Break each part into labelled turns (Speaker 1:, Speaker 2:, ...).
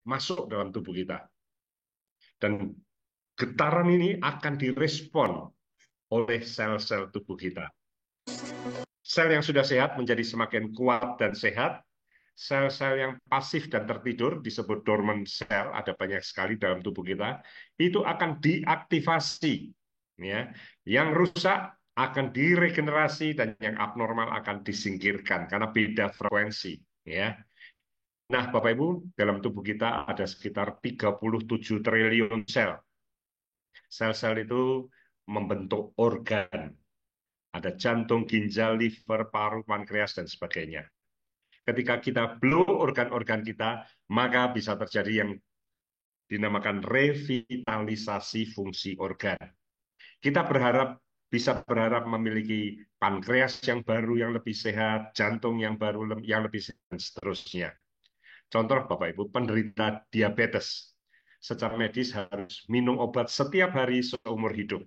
Speaker 1: masuk dalam tubuh kita. Dan getaran ini akan direspon oleh sel-sel tubuh kita. Sel yang sudah sehat menjadi semakin kuat dan sehat. Sel-sel yang pasif dan tertidur disebut dormant cell, ada banyak sekali dalam tubuh kita, itu akan diaktifasi. Ya. Yang rusak akan diregenerasi dan yang abnormal akan disingkirkan karena beda frekuensi. Ya. Nah, Bapak Ibu, dalam tubuh kita ada sekitar 37 triliun sel. Sel-sel itu membentuk organ. Ada jantung, ginjal, liver, paru, pankreas, dan sebagainya. Ketika kita blow organ-organ kita, maka bisa terjadi yang dinamakan revitalisasi fungsi organ. Kita berharap memiliki pankreas yang baru, yang lebih sehat, jantung yang baru, yang lebih sehat, dan seterusnya. Contoh Bapak Ibu, penderita diabetes secara medis harus minum obat setiap hari seumur hidup.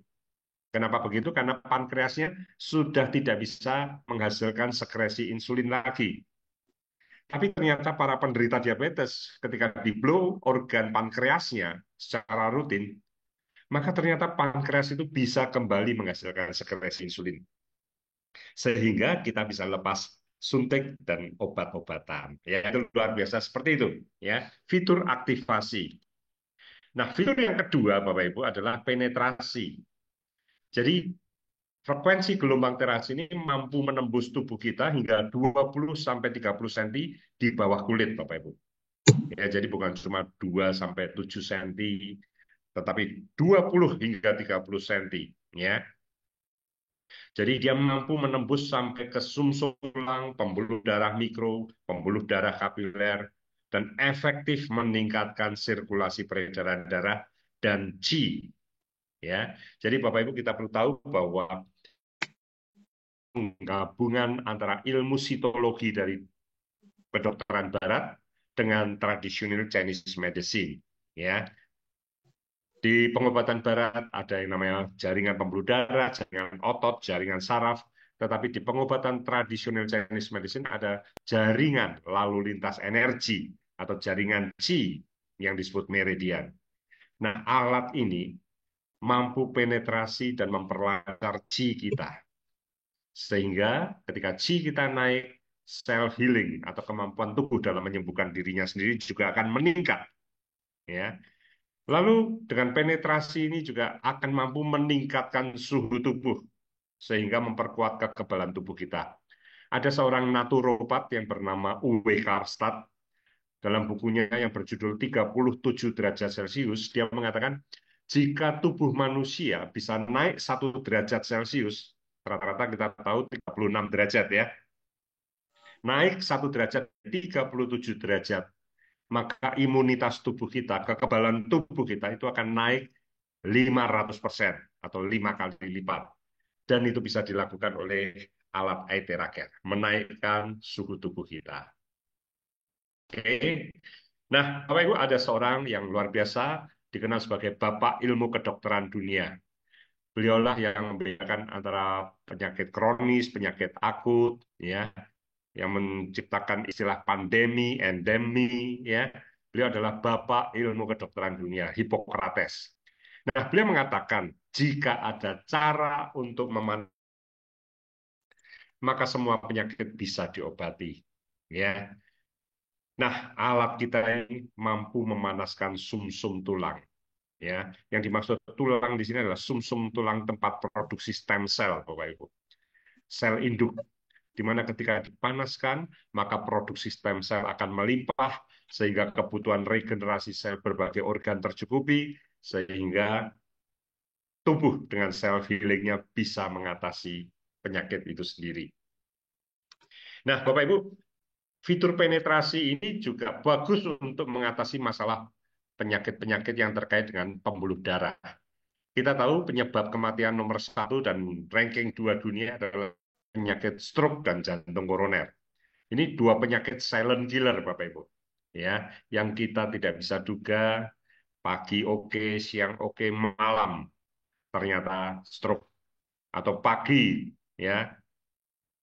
Speaker 1: Kenapa begitu? Karena pankreasnya sudah tidak bisa menghasilkan sekresi insulin lagi. Tapi ternyata para penderita diabetes ketika di-blow organ pankreasnya secara rutin, maka ternyata pankreas itu bisa kembali menghasilkan sekresi insulin. Sehingga kita bisa lepas suntik dan obat-obatan. Ya, itu luar biasa seperti itu. Ya, fitur aktivasi. Nah, fitur yang kedua, Bapak Ibu, adalah penetrasi. Jadi, frekuensi gelombang teras ini mampu menembus tubuh kita hingga 20 sampai 30 cm di bawah kulit, Bapak Ibu. Ya, jadi bukan cuma 2 sampai 7 cm, tetapi 20 hingga 30 cm, ya. Jadi dia mampu menembus sampai ke sumsum tulang, pembuluh darah mikro, pembuluh darah kapiler, dan efektif meningkatkan sirkulasi peredaran darah dan qi. Ya, jadi Bapak Ibu kita perlu tahu bahwa gabungan antara ilmu sitologi dari kedokteran Barat dengan tradisional Chinese medicine. Ya, di pengobatan Barat ada yang namanya jaringan pembuluh darah, jaringan otot, jaringan saraf. Tetapi di pengobatan tradisional Chinese medicine ada jaringan lalu lintas energi atau jaringan qi yang disebut meridian. Nah, alat ini mampu penetrasi dan memperlancar qi kita. Sehingga ketika qi kita naik, self healing atau kemampuan tubuh dalam menyembuhkan dirinya sendiri juga akan meningkat. Ya, lalu dengan penetrasi ini juga akan mampu meningkatkan suhu tubuh sehingga memperkuat kekebalan tubuh kita. Ada seorang naturopat yang bernama Uwe Karstad dalam bukunya yang berjudul 37 derajat Celcius, dia mengatakan jika tubuh manusia bisa naik 1 derajat Celcius, rata-rata kita tahu 36 derajat ya, naik 1 derajat 37 derajat, maka imunitas tubuh kita, kekebalan tubuh kita itu akan naik 500% atau 5 kali lipat. Dan itu bisa dilakukan oleh alat IT Raker, menaikkan suhu tubuh kita. Oke. Nah, Bapak Ibu, ada seorang yang luar biasa dikenal sebagai Bapak Ilmu Kedokteran Dunia. Beliaulah yang membedakan antara penyakit kronis, penyakit akut, ya, yang menciptakan istilah pandemi, endemi, ya. Beliau adalah Bapak Ilmu Kedokteran Dunia, Hippocrates. Nah, beliau mengatakan jika ada cara untuk maka semua penyakit bisa diobati. Ya. Nah, alat kita ini mampu memanaskan sumsum tulang. Ya, yang dimaksud tulang di sini adalah sumsum tulang tempat produksi stem cell, Bapak Ibu. Sel induk, di mana ketika dipanaskan, maka produksi stem cell akan melimpah, sehingga kebutuhan regenerasi sel berbagai organ tercukupi, sehingga tubuh dengan self healingnya bisa mengatasi penyakit itu sendiri. Nah, Bapak Ibu, fitur penetrasi ini juga bagus untuk mengatasi masalah penyakit-penyakit yang terkait dengan pembuluh darah. Kita tahu penyebab kematian nomor 1 dan ranking 2 dunia adalah penyakit stroke dan jantung koroner. Ini dua penyakit silent killer, Bapak Ibu. Ya, yang kita tidak bisa duga, pagi oke, siang oke, malam ternyata stroke, atau pagi ya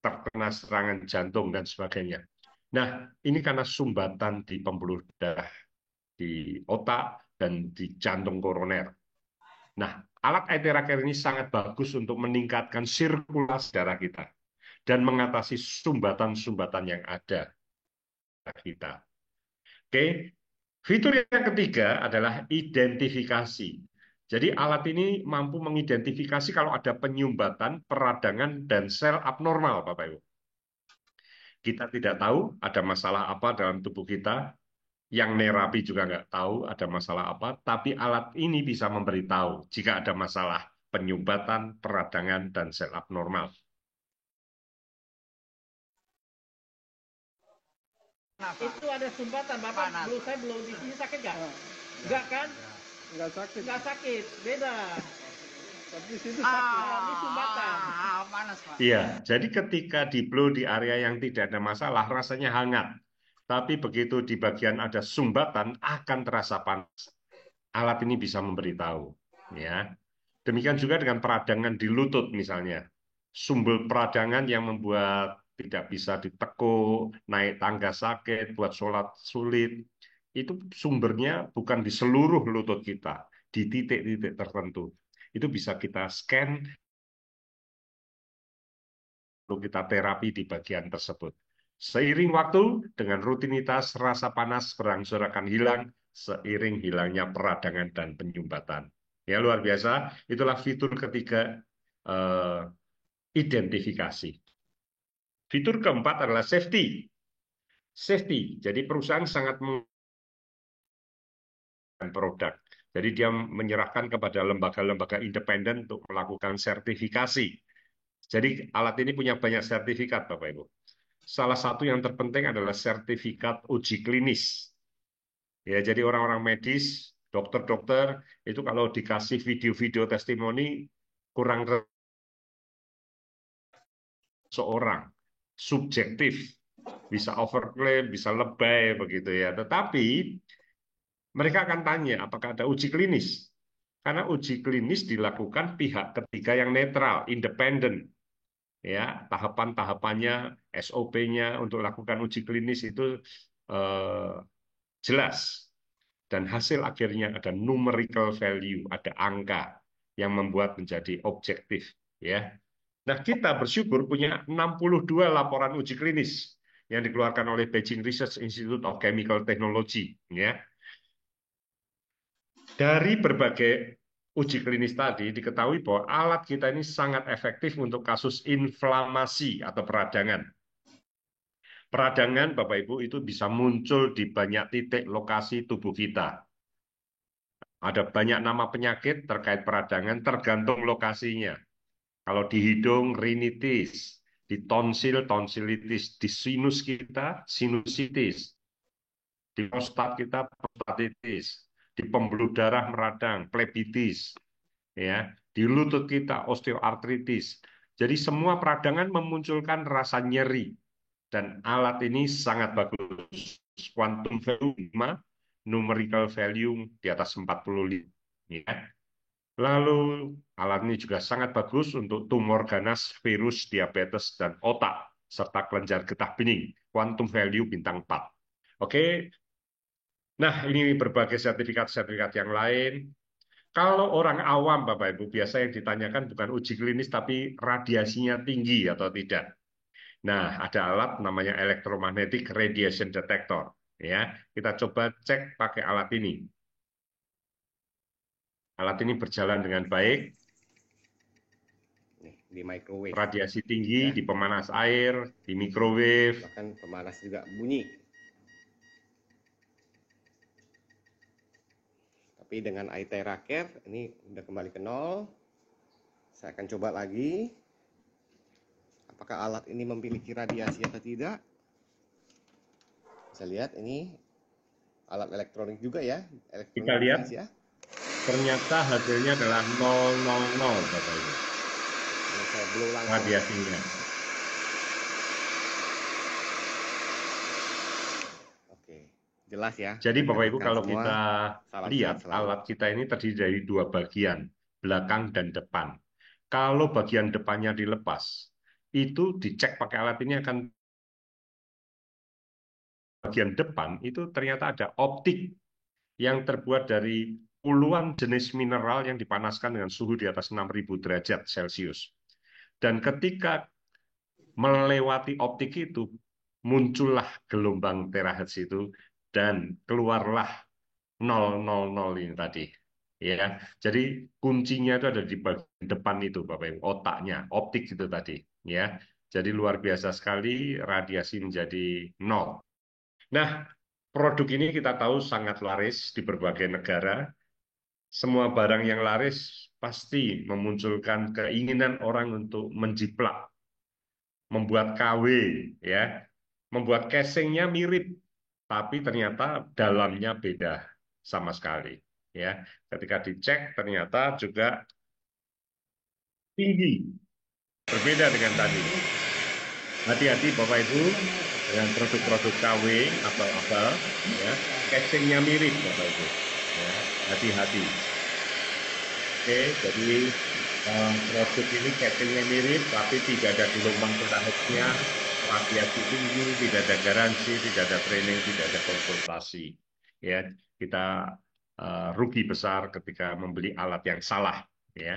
Speaker 1: terkena serangan jantung dan sebagainya. Nah, ini karena sumbatan di pembuluh darah di otak, dan di jantung koroner. Nah, alat IT Tracker ini sangat bagus untuk meningkatkan sirkulasi darah kita dan mengatasi sumbatan-sumbatan yang ada pada kita. Oke, fitur yang ketiga adalah identifikasi. Jadi alat ini mampu mengidentifikasi kalau ada penyumbatan, peradangan, dan sel abnormal, Bapak Ibu. Kita tidak tahu ada masalah apa dalam tubuh kita, yang nerapi juga nggak tahu ada masalah apa, tapi alat ini bisa memberitahu jika ada masalah penyumbatan, peradangan, dan sel abnormal.
Speaker 2: Itu ada sumbatan, Bapak. Saya belum di sini sakit nggak? Nggak kan?
Speaker 3: Nggak sakit.
Speaker 2: Nggak sakit, beda.
Speaker 3: Tapi situ sakit.
Speaker 2: Ini sumbatan.
Speaker 4: Panas, Pak.
Speaker 1: Iya, jadi ketika di blow di area yang tidak ada masalah, rasanya hangat. Tapi begitu di bagian ada sumbatan, akan terasa panas. Alat ini bisa memberitahu. Ya, demikian juga dengan peradangan di lutut misalnya. Sumber peradangan yang membuat tidak bisa ditekuk, naik tangga sakit, buat sholat sulit. Itu sumbernya bukan di seluruh lutut kita, di titik-titik tertentu. Itu bisa kita scan, lalu kita terapi di bagian tersebut. Seiring waktu, dengan rutinitas, rasa panas berangsur akan hilang, seiring hilangnya peradangan dan penyumbatan. Ya, luar biasa. Itulah fitur ketiga, identifikasi. Fitur keempat adalah safety. Safety. Jadi perusahaan sangat produk. Jadi dia menyerahkan kepada lembaga-lembaga independen untuk melakukan sertifikasi. Jadi alat ini punya banyak sertifikat, Bapak Ibu. Salah satu yang terpenting adalah sertifikat uji klinis. Ya, jadi orang-orang medis, dokter-dokter itu kalau dikasih video-video testimoni kurang seorang subjektif, bisa overclaim, bisa lebay begitu ya. Tetapi mereka akan tanya apakah ada uji klinis. Karena uji klinis dilakukan pihak ketiga yang netral, independen. Ya, tahapan-tahapannya, SOP-nya untuk lakukan uji klinis itu jelas. Dan hasil akhirnya ada numerical value, ada angka yang membuat menjadi objektif. Ya. Nah, kita bersyukur punya 62 laporan uji klinis yang dikeluarkan oleh Beijing Research Institute of Chemical Technology. Ya. Dari berbagai uji klinis tadi, diketahui bahwa alat kita ini sangat efektif untuk kasus inflamasi atau peradangan. Peradangan, Bapak Ibu, itu bisa muncul di banyak titik lokasi tubuh kita. Ada banyak nama penyakit terkait peradangan tergantung lokasinya. Kalau di hidung, rinitis, di tonsil, tonsilitis, di sinus kita, sinusitis, di prostat kita, prostatitis, di pembuluh darah meradang, plebitis, ya, di lutut kita, osteoartritis. Jadi semua peradangan memunculkan rasa nyeri, dan alat ini sangat bagus. Quantum value 5, numerical value di atas 45. Ya. Lalu alat ini juga sangat bagus untuk tumor ganas, virus, diabetes, dan otak, serta kelenjar getah bening. Quantum value bintang 4. Oke, nah ini berbagai sertifikat-sertifikat yang lain. Kalau orang awam, Bapak Ibu, biasa yang ditanyakan bukan uji klinis, tapi radiasinya tinggi atau tidak. Nah, ada alat namanya electromagnetic radiation detector. Ya, kita coba cek pakai alat ini. Alat ini berjalan dengan baik.
Speaker 3: Nih, di microwave.
Speaker 1: Radiasi tinggi,
Speaker 3: ya,
Speaker 1: di pemanas air, di microwave.
Speaker 3: Bahkan pemanas juga bunyi. Tapi dengan IT Tracker ini udah kembali ke nol. Saya akan coba lagi. Apakah alat ini memiliki radiasi atau tidak? Bisa lihat ini alat elektronik juga ya. Elektronik
Speaker 1: Kita lihat,
Speaker 3: ya.
Speaker 1: ternyata hasilnya adalah 000, Bapak Ibu.
Speaker 3: Ini saya blow langsung.
Speaker 1: Radiasinya.
Speaker 3: Oke, jelas ya.
Speaker 1: Jadi Bapak Ibu, kalau
Speaker 3: semua,
Speaker 1: kita lihat alat kita ini terdiri dari dua bagian, belakang dan depan. Kalau bagian depannya dilepas, itu dicek pakai alat ini akan bagian depan itu ternyata ada optik yang terbuat dari puluhan jenis mineral yang dipanaskan dengan suhu di atas 6.000 derajat Celcius. Dan ketika melewati optik itu, muncullah gelombang terahertz itu, dan keluarlah 000 ini tadi. Ya, jadi kuncinya itu ada di bagian depan itu, Bapak Ibu, otaknya, optik itu tadi. Ya, jadi luar biasa sekali, radiasi menjadi 0. Nah, produk ini kita tahu sangat laris di berbagai negara. Semua barang yang laris pasti memunculkan keinginan orang untuk menjiplak, membuat KW, ya, membuat casingnya mirip, tapi ternyata dalamnya beda sama sekali. Ya, ketika dicek ternyata juga tinggi, berbeda dengan tadi. Hati-hati Bapak Ibu dengan produk-produk KW atau apa, ya, casingnya mirip Bapak Ibu. Ya, hati-hati. Oke, jadi produk ini casingnya mirip, tapi tidak ada gelombang terakhirnya, radiasi tinggi, tidak ada garansi, tidak ada training, tidak ada konsultasi. Ya, kita rugi besar ketika membeli alat yang salah. Ya.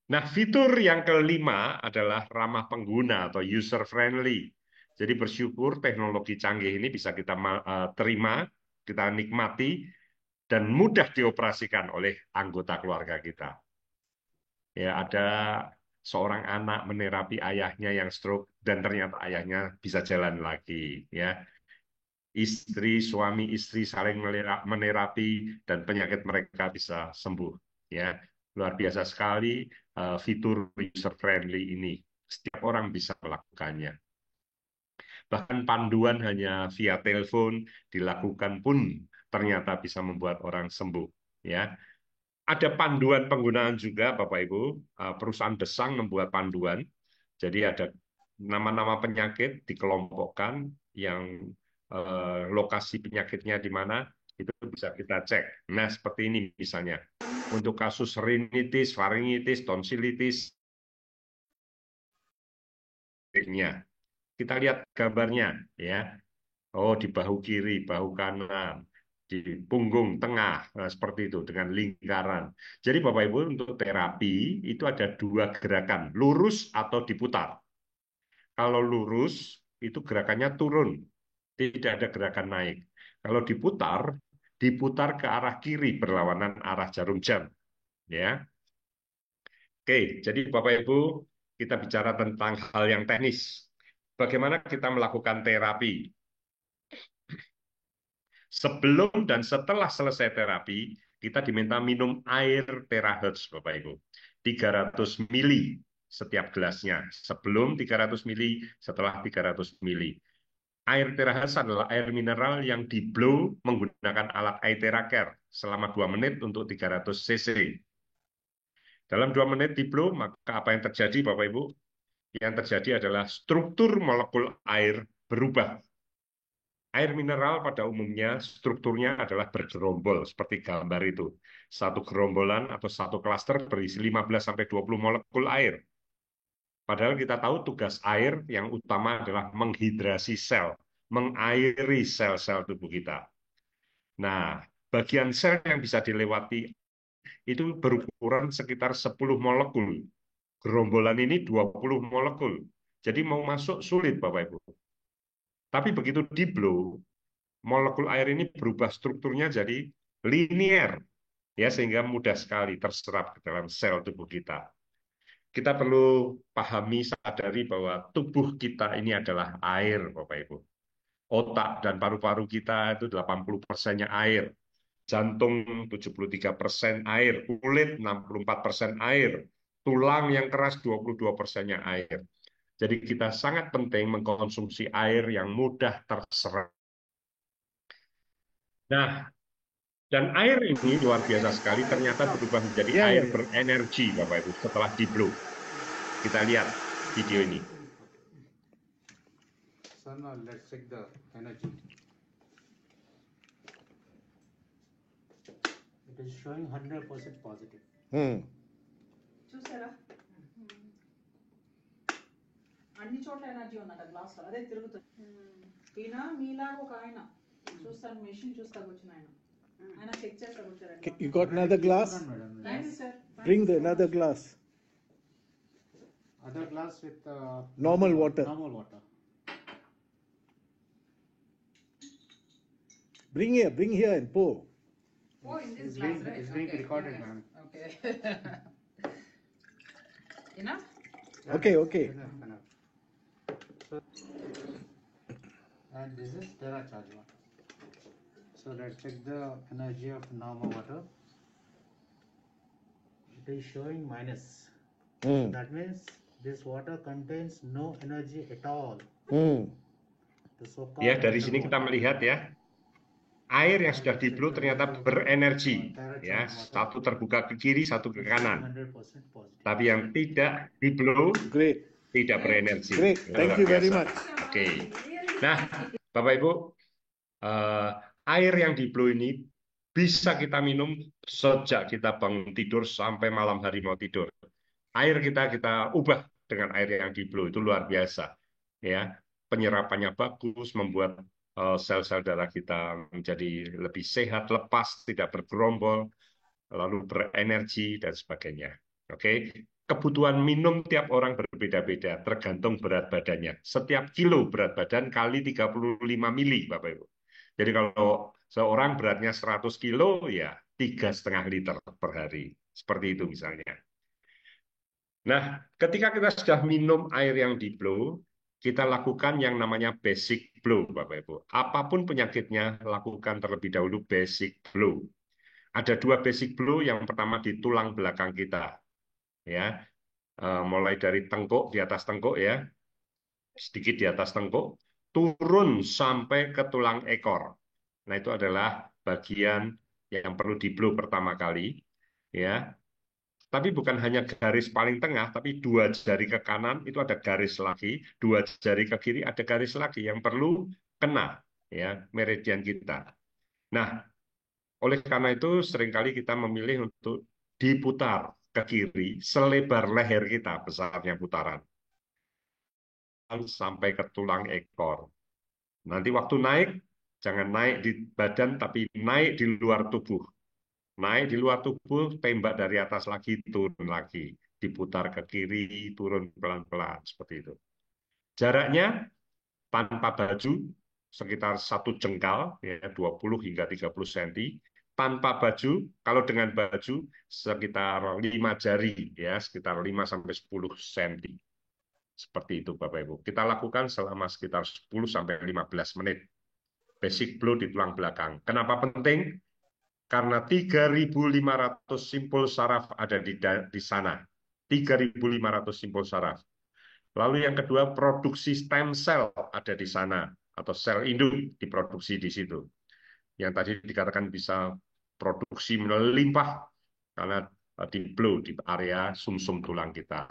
Speaker 1: Nah, fitur yang kelima adalah ramah pengguna atau user friendly. Jadi bersyukur teknologi canggih ini bisa kita terima, kita nikmati, dan mudah dioperasikan oleh anggota keluarga kita. Ya, ada seorang anak menerapi ayahnya yang stroke dan ternyata ayahnya bisa jalan lagi. Ya, istri, suami, istri saling menerapi dan penyakit mereka bisa sembuh. Ya, luar biasa sekali fitur user friendly ini. Setiap orang bisa melakukannya. Bahkan panduan hanya via telepon dilakukan pun ternyata bisa membuat orang sembuh. Ya, ada panduan penggunaan juga, Bapak Ibu. Perusahaan Desang membuat panduan. Jadi ada nama-nama penyakit dikelompokkan, yang lokasi penyakitnya di mana, itu bisa kita cek. Nah, seperti ini misalnya. Untuk kasus rinitis, faringitis, tonsilitis, kita lihat gambarnya, ya. Oh, di bahu kiri, bahu kanan, di punggung tengah, seperti itu dengan lingkaran. Jadi Bapak Ibu, untuk terapi itu ada dua gerakan, lurus atau diputar. Kalau lurus itu gerakannya turun, tidak ada gerakan naik. Kalau diputar, diputar ke arah kiri berlawanan arah jarum jam. Ya, oke. Jadi Bapak Ibu, kita bicara tentang hal yang teknis. Bagaimana kita melakukan terapi? Sebelum dan setelah selesai terapi, kita diminta minum air terahertz, Bapak Ibu. 300 mili setiap gelasnya. Sebelum 300 mili, setelah 300 mili. Air terahertz adalah air mineral yang di-blow menggunakan alat Aiteracare selama 2 menit untuk 300 cc. Dalam 2 menit di-blow, maka apa yang terjadi, Bapak Ibu? Yang terjadi adalah struktur molekul air berubah. Air mineral pada umumnya strukturnya adalah bergerombol seperti gambar itu. Satu gerombolan atau satu klaster berisi 15-20 molekul air. Padahal kita tahu tugas air yang utama adalah menghidrasi sel, mengairi sel-sel tubuh kita. Nah, bagian sel yang bisa dilewati itu berukuran sekitar 10 molekul. Gerombolan ini 20 molekul. Jadi mau masuk sulit, Bapak Ibu. Tapi begitu di-blow, molekul air ini berubah strukturnya jadi linier, ya, sehingga mudah sekali terserap ke dalam sel tubuh kita. Kita perlu pahami, sadari bahwa tubuh kita ini adalah air, Bapak Ibu. Otak dan paru-paru kita itu 80%-nya air. Jantung 73% air, kulit 64% air, tulang yang keras 22%-nya air. Jadi kita sangat penting mengkonsumsi air yang mudah terserap. Nah, dan air ini luar biasa sekali, ternyata berubah menjadi
Speaker 3: Iya, iya,
Speaker 1: air
Speaker 3: iya.
Speaker 1: berenergi, Bapak Ibu, setelah di-blow. Kita lihat video ini.
Speaker 4: So now let's check the energy. It is showing 100% positive.
Speaker 5: చూసారా అన్ని చోట్ల ఎనర్జీ ఉందంట గ్లాస్ లో అదే తిరుగుతుంది ఈయన మీలాగా ఒక ఆయన చూస్తాను మెషిన్ చూస్తా వచ్చిన ఆయన చెక్ చేస్తారు వచ్చారు
Speaker 6: Okay, you got another glass?
Speaker 5: రండి sir
Speaker 6: Bring the another glass.
Speaker 4: Other glass with
Speaker 6: Normal water.
Speaker 4: Normal water.
Speaker 6: Bring here and pour.
Speaker 5: Oh, in this
Speaker 4: It's
Speaker 5: glass,
Speaker 4: being,
Speaker 5: right?
Speaker 4: it's being
Speaker 5: Okay,
Speaker 4: recorded,
Speaker 5: yeah,
Speaker 4: ma'am.
Speaker 5: Okay. Enough?
Speaker 6: Okay, okay.
Speaker 4: Enough. So, and this is Terra charge one. So let's check the energy of normal water. It is showing minus.
Speaker 6: Hmm.
Speaker 4: That means this water contains no energy at all.
Speaker 6: Hmm.
Speaker 4: The so-called
Speaker 1: Ya, dari
Speaker 4: water
Speaker 1: sini kita
Speaker 4: water.
Speaker 1: melihat ya, air yang sudah di blue ternyata berenergi. Ya, satu terbuka ke kiri, satu ke kanan.
Speaker 4: 100% positive.
Speaker 1: Tapi yang tidak di blue
Speaker 6: Great.
Speaker 1: tidak berenergi.
Speaker 6: Great. Thank
Speaker 1: Luar
Speaker 6: you very
Speaker 1: biasa.
Speaker 6: much.
Speaker 1: Oke. Nah, Bapak Ibu, air yang di blue ini bisa kita minum sejak kita bangun tidur sampai malam hari mau tidur. Air kita ubah dengan air yang di blue, itu luar biasa. Ya, penyerapannya bagus, membuat sel-sel darah kita menjadi lebih sehat, lepas, tidak bergerombol, lalu berenergi dan sebagainya. Oke. Kebutuhan minum tiap orang berbeda-beda, tergantung berat badannya. Setiap kilo berat badan kali 35 mili, Bapak Ibu. Jadi kalau seorang beratnya 100 kilo, ya 3,5 liter per hari. Seperti itu misalnya. Nah, ketika kita sudah minum air yang di blue, kita lakukan yang namanya basic blue, Bapak Ibu. Apapun penyakitnya, lakukan terlebih dahulu basic blue. Ada 2 basic blue, yang pertama di tulang belakang kita. Ya, mulai dari tengkuk, di atas tengkuk ya, sedikit di atas tengkuk, turun sampai ke tulang ekor. Nah, itu adalah bagian yang perlu di blue pertama kali. Ya, tapi bukan hanya garis paling tengah, tapi 2 jari ke kanan itu ada garis lagi, 2 jari ke kiri ada garis lagi yang perlu kena ya meridian kita. Nah, oleh karena itu seringkali kita memilih untuk diputar ke kiri selebar leher kita besarnya putaran sampai ke tulang ekor. Nanti waktu naik jangan naik di badan tapi naik di luar tubuh. Naik di luar tubuh, tembak dari atas lagi, turun lagi. Diputar ke kiri, turun pelan-pelan, seperti itu. Jaraknya tanpa baju, sekitar 1 jengkal, ya, 20 hingga 30 cm. Tanpa baju, kalau dengan baju, sekitar 5 jari, ya, sekitar 5-10 cm. Seperti itu, Bapak Ibu. Kita lakukan selama sekitar 10-15 menit. Basic blow di tulang belakang. Kenapa penting? Karena 3.500 simpul saraf ada di sana. 3.500 simpul saraf. Lalu yang kedua, produksi stem cell ada di sana. Atau sel induk diproduksi di situ. Yang tadi dikatakan bisa produksi melimpah karena di blow di area sumsum tulang kita.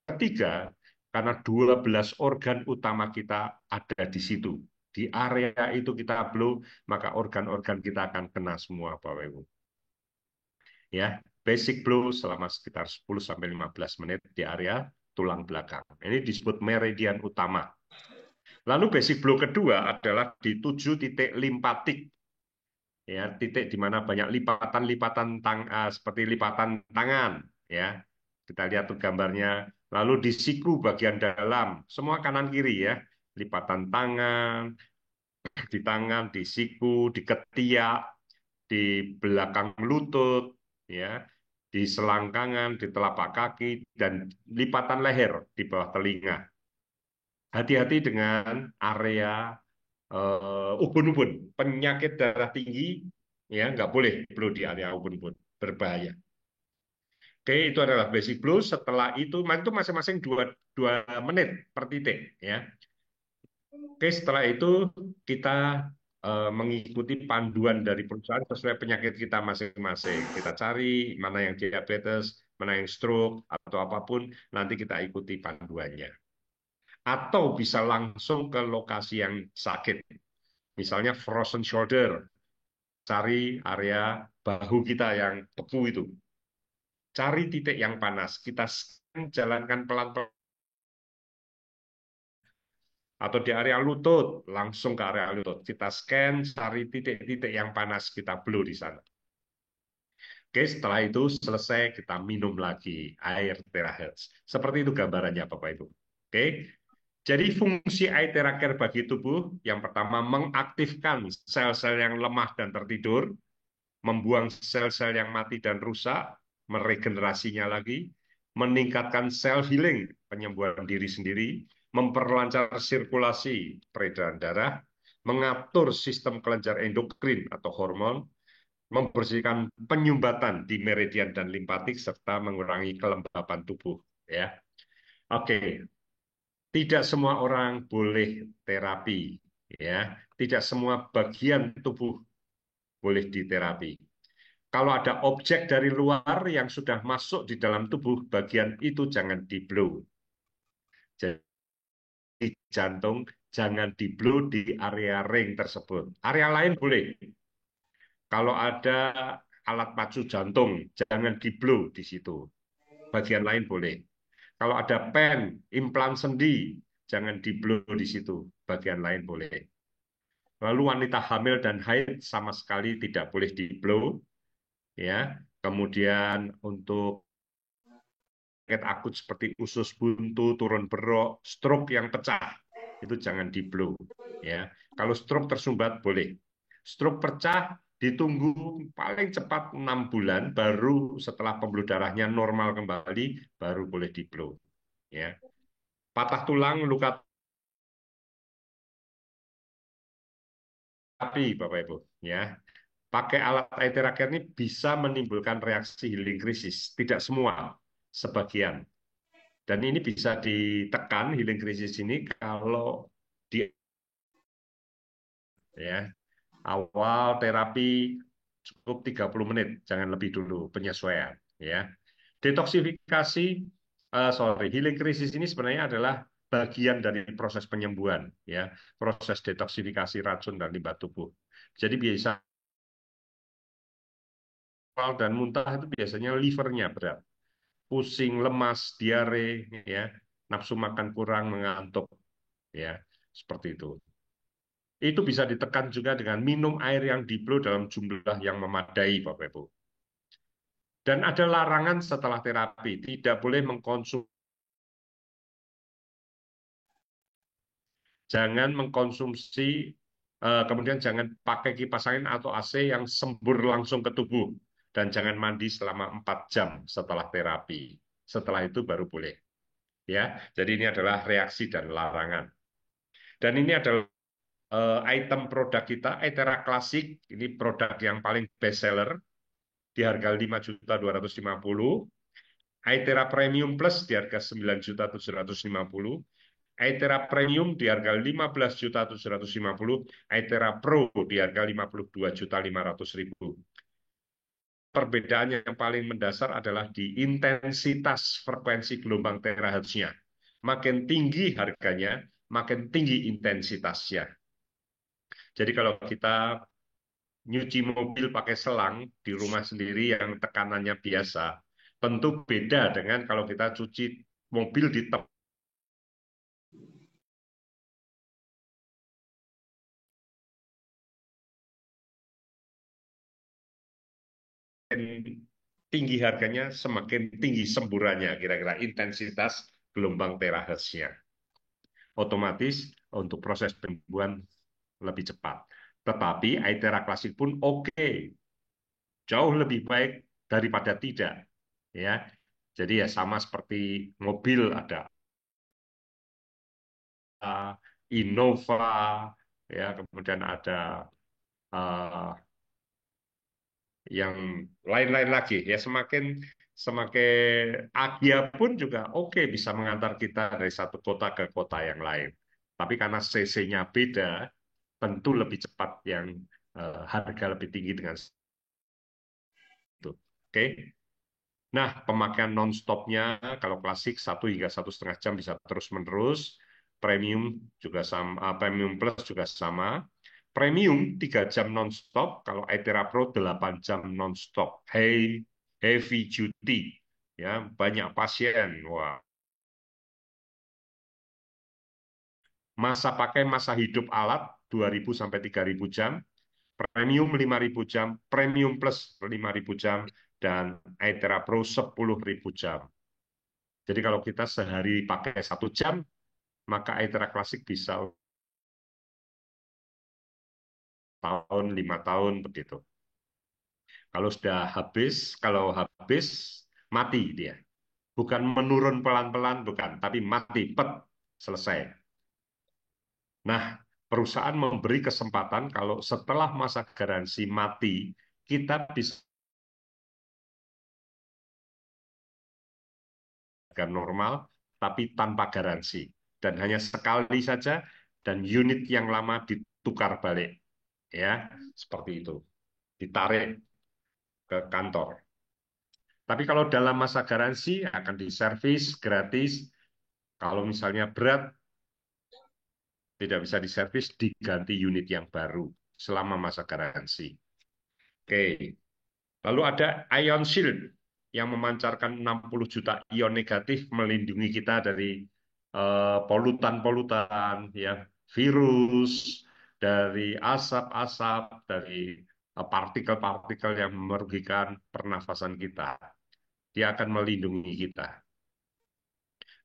Speaker 1: Ketiga, karena 12 organ utama kita ada di situ. Di area itu kita blow, maka organ-organ kita akan kena semua, Bapak Ibu. Ya, basic blow selama sekitar 10-15 menit di area tulang belakang. Ini disebut meridian utama. Lalu basic blow kedua adalah di 7 titik limpatik. Ya, titik di mana banyak lipatan-lipatan seperti lipatan tangan, ya. Kita lihat tuh gambarnya. Lalu di siku bagian dalam, semua kanan kiri ya. Lipatan tangan, di siku, di ketiak, di belakang lutut, ya, di selangkangan, di telapak kaki, dan lipatan leher di bawah telinga. Hati-hati dengan area ubun-ubun, penyakit darah tinggi, ya nggak boleh blow di area ubun-ubun, berbahaya. Oke, itu adalah basic blow. Setelah itu masing-masing 2 menit per titik, ya. Oke, setelah itu kita mengikuti panduan dari perusahaan sesuai penyakit kita masing-masing. Kita cari mana yang diabetes, mana yang stroke, atau apapun, nanti kita ikuti panduannya. Atau bisa langsung ke lokasi yang sakit. Misalnya frozen shoulder, cari area bahu kita yang beku itu. Cari titik yang panas, kita jalankan pelan-pelan. Atau di area lutut, langsung ke area lutut. Kita scan, cari titik-titik yang panas, kita blow di sana. Oke, setelah itu selesai kita minum lagi air terahertz. Seperti itu gambarannya Bapak Ibu. Oke. Jadi fungsi air teraker bagi tubuh yang pertama mengaktifkan sel-sel yang lemah dan tertidur, membuang sel-sel yang mati dan rusak, meregenerasinya lagi, meningkatkan self healing, penyembuhan diri sendiri, memperlancar sirkulasi peredaran darah, mengatur sistem kelenjar endokrin atau hormon, membersihkan penyumbatan di meridian dan limpatik serta mengurangi kelembapan tubuh. Ya, oke. Tidak semua orang boleh terapi, ya. Tidak semua bagian tubuh boleh diterapi. Kalau ada objek dari luar yang sudah masuk di dalam tubuh, bagian itu jangan di-blow. Jadi jantung jangan di-blow di area ring tersebut. Area lain boleh. Kalau ada alat pacu jantung, jangan di-blow di situ. Bagian lain boleh. Kalau ada pen, implan sendi, jangan di-blow di situ. Bagian lain boleh. Lalu wanita hamil dan haid sama sekali tidak boleh di-blow. Ya. Kemudian untuk penyakit akut seperti usus buntu, turun berok, stroke yang pecah, itu jangan di-blow. Ya. Kalau stroke tersumbat boleh. Stroke pecah ditunggu paling cepat 6 bulan, baru setelah pembuluh darahnya normal kembali, baru boleh di-blow. Ya. Patah tulang, luka tapi Bapak Ibu, ya. Pakai alat air terakhir ini bisa menimbulkan reaksi healing krisis, tidak semua, sebagian. Dan ini bisa ditekan healing krisis ini kalau di ya, awal terapi cukup 30 menit, jangan lebih dulu penyesuaian, ya. Detoksifikasi healing krisis ini sebenarnya adalah bagian dari proses penyembuhan, ya, proses detoksifikasi racun dan limbah tubuh. Jadi biasa dan muntah itu biasanya livernya berat, pusing, lemas, diare, ya, nafsu makan kurang, mengantuk, ya, seperti itu. Itu bisa ditekan juga dengan minum air yang di-blow dalam jumlah yang memadai, Bapak Ibu. Dan ada larangan setelah terapi, tidak boleh mengkonsumsi. Jangan mengkonsumsi, kemudian jangan pakai kipas angin atau AC yang sembur langsung ke tubuh. Dan jangan mandi selama 4 jam setelah terapi. Setelah itu baru boleh. Ya, jadi ini adalah reaksi dan larangan. Dan ini adalah item produk kita, Aethera Classic. Ini produk yang paling best seller di harga 5.250.000. Aethera Premium Plus di harga 9.750.000. Aethera Premium di harga 15.750.000, Aethera Pro di harga 52.500.000. Perbedaan yang paling mendasar adalah di intensitas frekuensi gelombang terahertznya. Makin tinggi harganya, makin tinggi intensitasnya. Jadi kalau kita nyuci mobil pakai selang di rumah sendiri yang tekanannya biasa, tentu beda dengan kalau kita cuci mobil di tempat tinggi harganya, semakin tinggi semburannya, kira-kira intensitas gelombang terahertznya. Otomatis untuk proses penyembuhan lebih cepat. Tetapi Aethera Classic pun oke, jauh lebih baik daripada tidak. Ya, jadi ya sama seperti mobil ada Innova, ya kemudian ada uh, yang lain-lain lagi ya, semakin semakin Agia pun juga oke bisa mengantar kita dari satu kota ke kota yang lain. Tapi karena CC-nya beda, tentu lebih cepat yang harga lebih tinggi dengan itu. Oke. Nah, pemakaian non-stopnya kalau klasik 1 hingga 1,5 jam bisa terus-menerus. Premium juga sama, Premium Plus juga sama. Premium 3 jam non-stop, kalau Aethera Pro 8 jam non-stop. Heavy duty. Ya, banyak pasien. Wah. Masa pakai masa hidup alat 2.000 sampai 3.000 jam. Premium 5.000 jam, Premium Plus 5.000 jam, dan Aethera Pro 10.000 jam. Jadi kalau kita sehari pakai 1 jam, maka Aethera Classic bisa tahun, 5 tahun begitu. Kalau habis mati dia. Bukan menurun pelan-pelan, bukan, tapi mati, pet, selesai. Nah, perusahaan memberi kesempatan kalau setelah masa garansi mati, kita bisa normal, tapi tanpa garansi. Dan hanya sekali saja, dan unit yang lama ditukar balik. Ya, seperti itu. Ditarik ke kantor. Tapi kalau dalam masa garansi akan diservis gratis. Kalau misalnya berat, tidak bisa diservis, diganti unit yang baru selama masa garansi. Oke. Lalu ada Ion Shield yang memancarkan 60 juta ion negatif melindungi kita dari polutan-polutan, ya, virus, dari asap-asap, dari partikel-partikel yang merugikan pernafasan kita. Dia akan melindungi kita.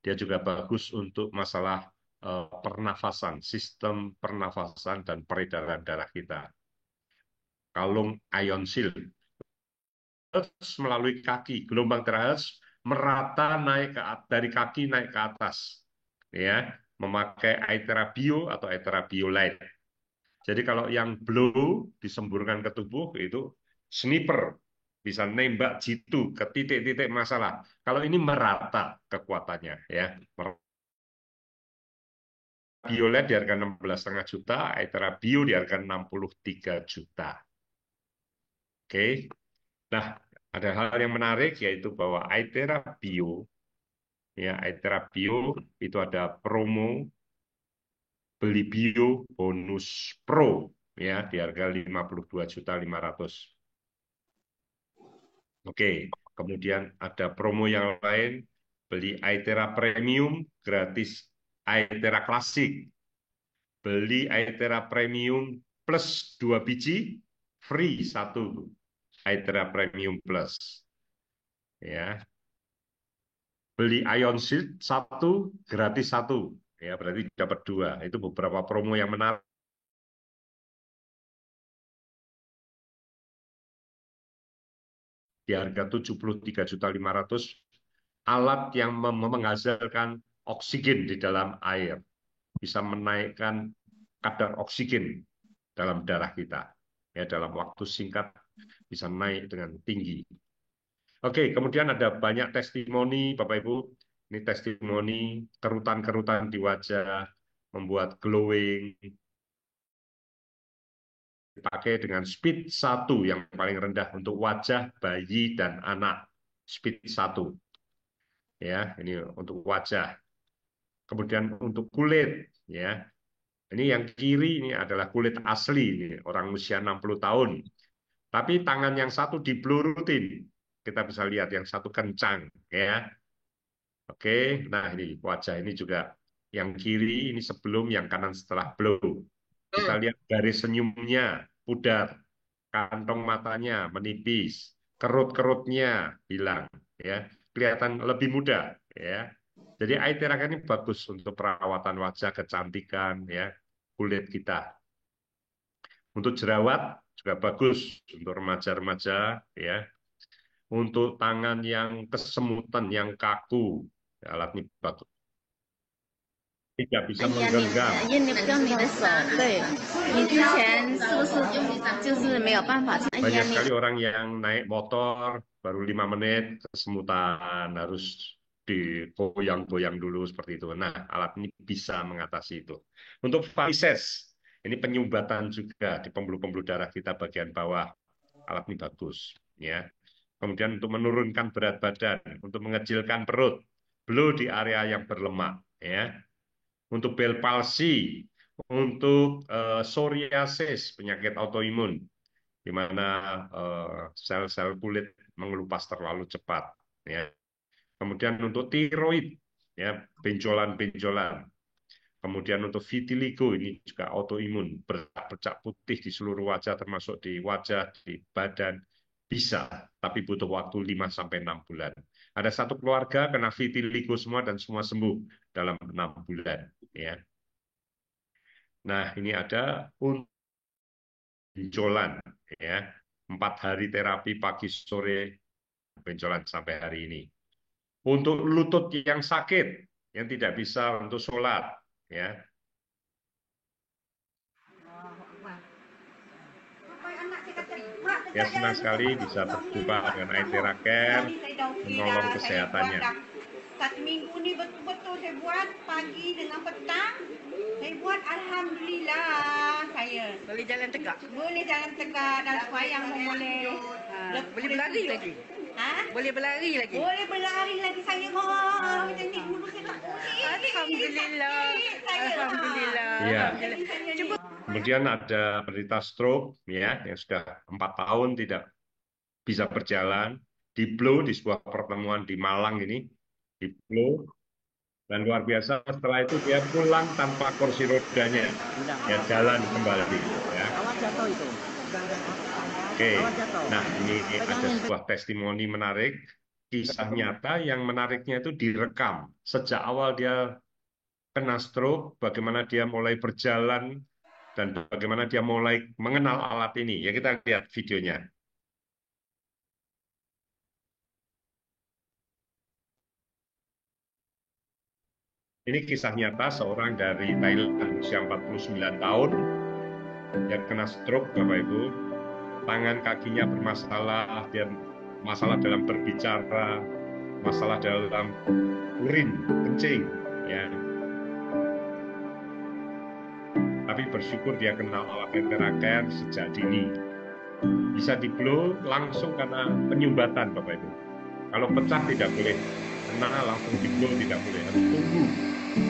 Speaker 1: Dia juga bagus untuk masalah pernafasan, sistem pernafasan dan peredaran darah kita. Kalung Ion Shield melalui kaki, gelombang terakhir merata naik dari kaki naik ke atas, ya, memakai Aethera Bio atau Aethera Bio Light. Jadi kalau yang blow disemburkan ke tubuh itu sniper, bisa nembak jitu ke titik-titik masalah. Kalau ini merata kekuatannya, ya. Biolet di harga 16,5 juta, Aethera Bio di harga 63 juta. Oke. Nah, ada hal yang menarik yaitu bahwa Aethera Bio, ya, Aethera Bio itu ada promo beli bio bonus pro, ya, di harga 52.500.000. Oke, kemudian ada promo yang lain, beli Aethera Premium gratis Aethera Classic. Beli Aethera Premium plus 2 biji, free 1 Aethera Premium Plus. Ya. Beli Ion Shield 1, gratis 1. Ya, berarti dapat 2. Itu beberapa promo yang menarik. Di harga 73.500.000, alat yang menghasilkan oksigen di dalam air. Bisa menaikkan kadar oksigen dalam darah kita. Ya, dalam waktu singkat bisa naik dengan tinggi. Oke, kemudian ada banyak testimoni, Bapak Ibu. Ini testimoni kerutan-kerutan di wajah, membuat glowing, dipakai dengan speed 1 yang paling rendah untuk wajah, bayi, dan anak. Speed 1. Ya, ini untuk wajah. Kemudian untuk kulit, ya. Ini yang kiri ini adalah kulit asli, ini orang usia 60 tahun. Tapi tangan yang satu di-blow rutin. Kita bisa lihat yang satu kencang, ya. Oke, nah ini wajah ini juga yang kiri ini sebelum, yang kanan setelah blow. Kita lihat garis senyumnya pudar, kantong matanya menipis, kerut-kerutnya hilang, ya, kelihatan lebih muda, ya. Jadi Aethera ini bagus untuk perawatan wajah, kecantikan, ya, kulit kita. Untuk jerawat juga bagus untuk remaja-remaja, ya. Untuk tangan yang kesemutan, yang kaku, ya, alat ini bagus. Tidak bisa menggenggam.
Speaker 7: 对，你用你的手，对你之前是不是就是没有办法？
Speaker 1: Banyak sekali orang yang naik motor baru 5 menit kesemutan, harus digoyang-goyang dulu seperti itu. Nah, alat ini bisa mengatasi itu. Untuk varises, ini penyumbatan juga di pembuluh-pembuluh darah kita bagian bawah. Alat ini bagus, ya. Kemudian untuk menurunkan berat badan, untuk mengecilkan perut, blow di area yang berlemak, ya. Untuk bel palsi, untuk psoriasis, penyakit autoimun, di mana sel-sel kulit mengelupas terlalu cepat. Ya. Kemudian untuk tiroid, ya, benjolan-benjolan. Kemudian untuk vitiligo ini juga autoimun, bercak-bercak putih di seluruh wajah termasuk di wajah, di badan bisa, tapi butuh waktu 5-6 bulan. Ada satu keluarga kena vitiligo semua dan semua sembuh dalam 6 bulan, ya. Nah, ini ada benjolan, ya. 4 hari terapi pagi sore benjolan sampai hari ini. Untuk lutut yang sakit, yang tidak bisa untuk sholat, ya. Ya, senang sekali bisa berjumpa dengan Aitera Care, menolong kesehatannya.
Speaker 7: Satu minggu ni betul-betul saya buat pagi dengan petang. Saya buat alhamdulillah saya.
Speaker 5: Boleh jalan tegak.
Speaker 7: Boleh jalan tegak dan semayang pun boleh.
Speaker 5: Boleh berlari lagi.
Speaker 7: Ha?
Speaker 5: Boleh berlari lagi.
Speaker 7: Boleh berlari lagi saya. Oh, macam ni dulu saya tak boleh.
Speaker 5: Alhamdulillah. Alhamdulillah.
Speaker 1: Iya.
Speaker 5: Cuba.
Speaker 1: Kemudian ada penderita stroke, ya, yang sudah 4 tahun tidak bisa berjalan, diplo di sebuah pertemuan di Malang ini, diplo, dan luar biasa setelah itu dia pulang tanpa kursi rodanya, ya jalan kembali, ya. Oke, nah ini ada sebuah testimoni menarik, kisah nyata yang menariknya itu direkam sejak awal dia kena stroke, bagaimana dia mulai berjalan dan bagaimana dia mulai mengenal alat ini. Ya kita lihat videonya. Ini kisah nyata seorang dari Thailand usia 49 tahun yang kena stroke, Bapak Ibu. Tangan kakinya bermasalah, dia masalah dalam berbicara, masalah dalam urin, kencing, ya. Tapi bersyukur dia kenal alat Aitera Care sejak dini. Bisa diblow langsung karena penyumbatan, Bapak Ibu. Kalau pecah tidak boleh, kena langsung diblow tidak boleh, harus tunggu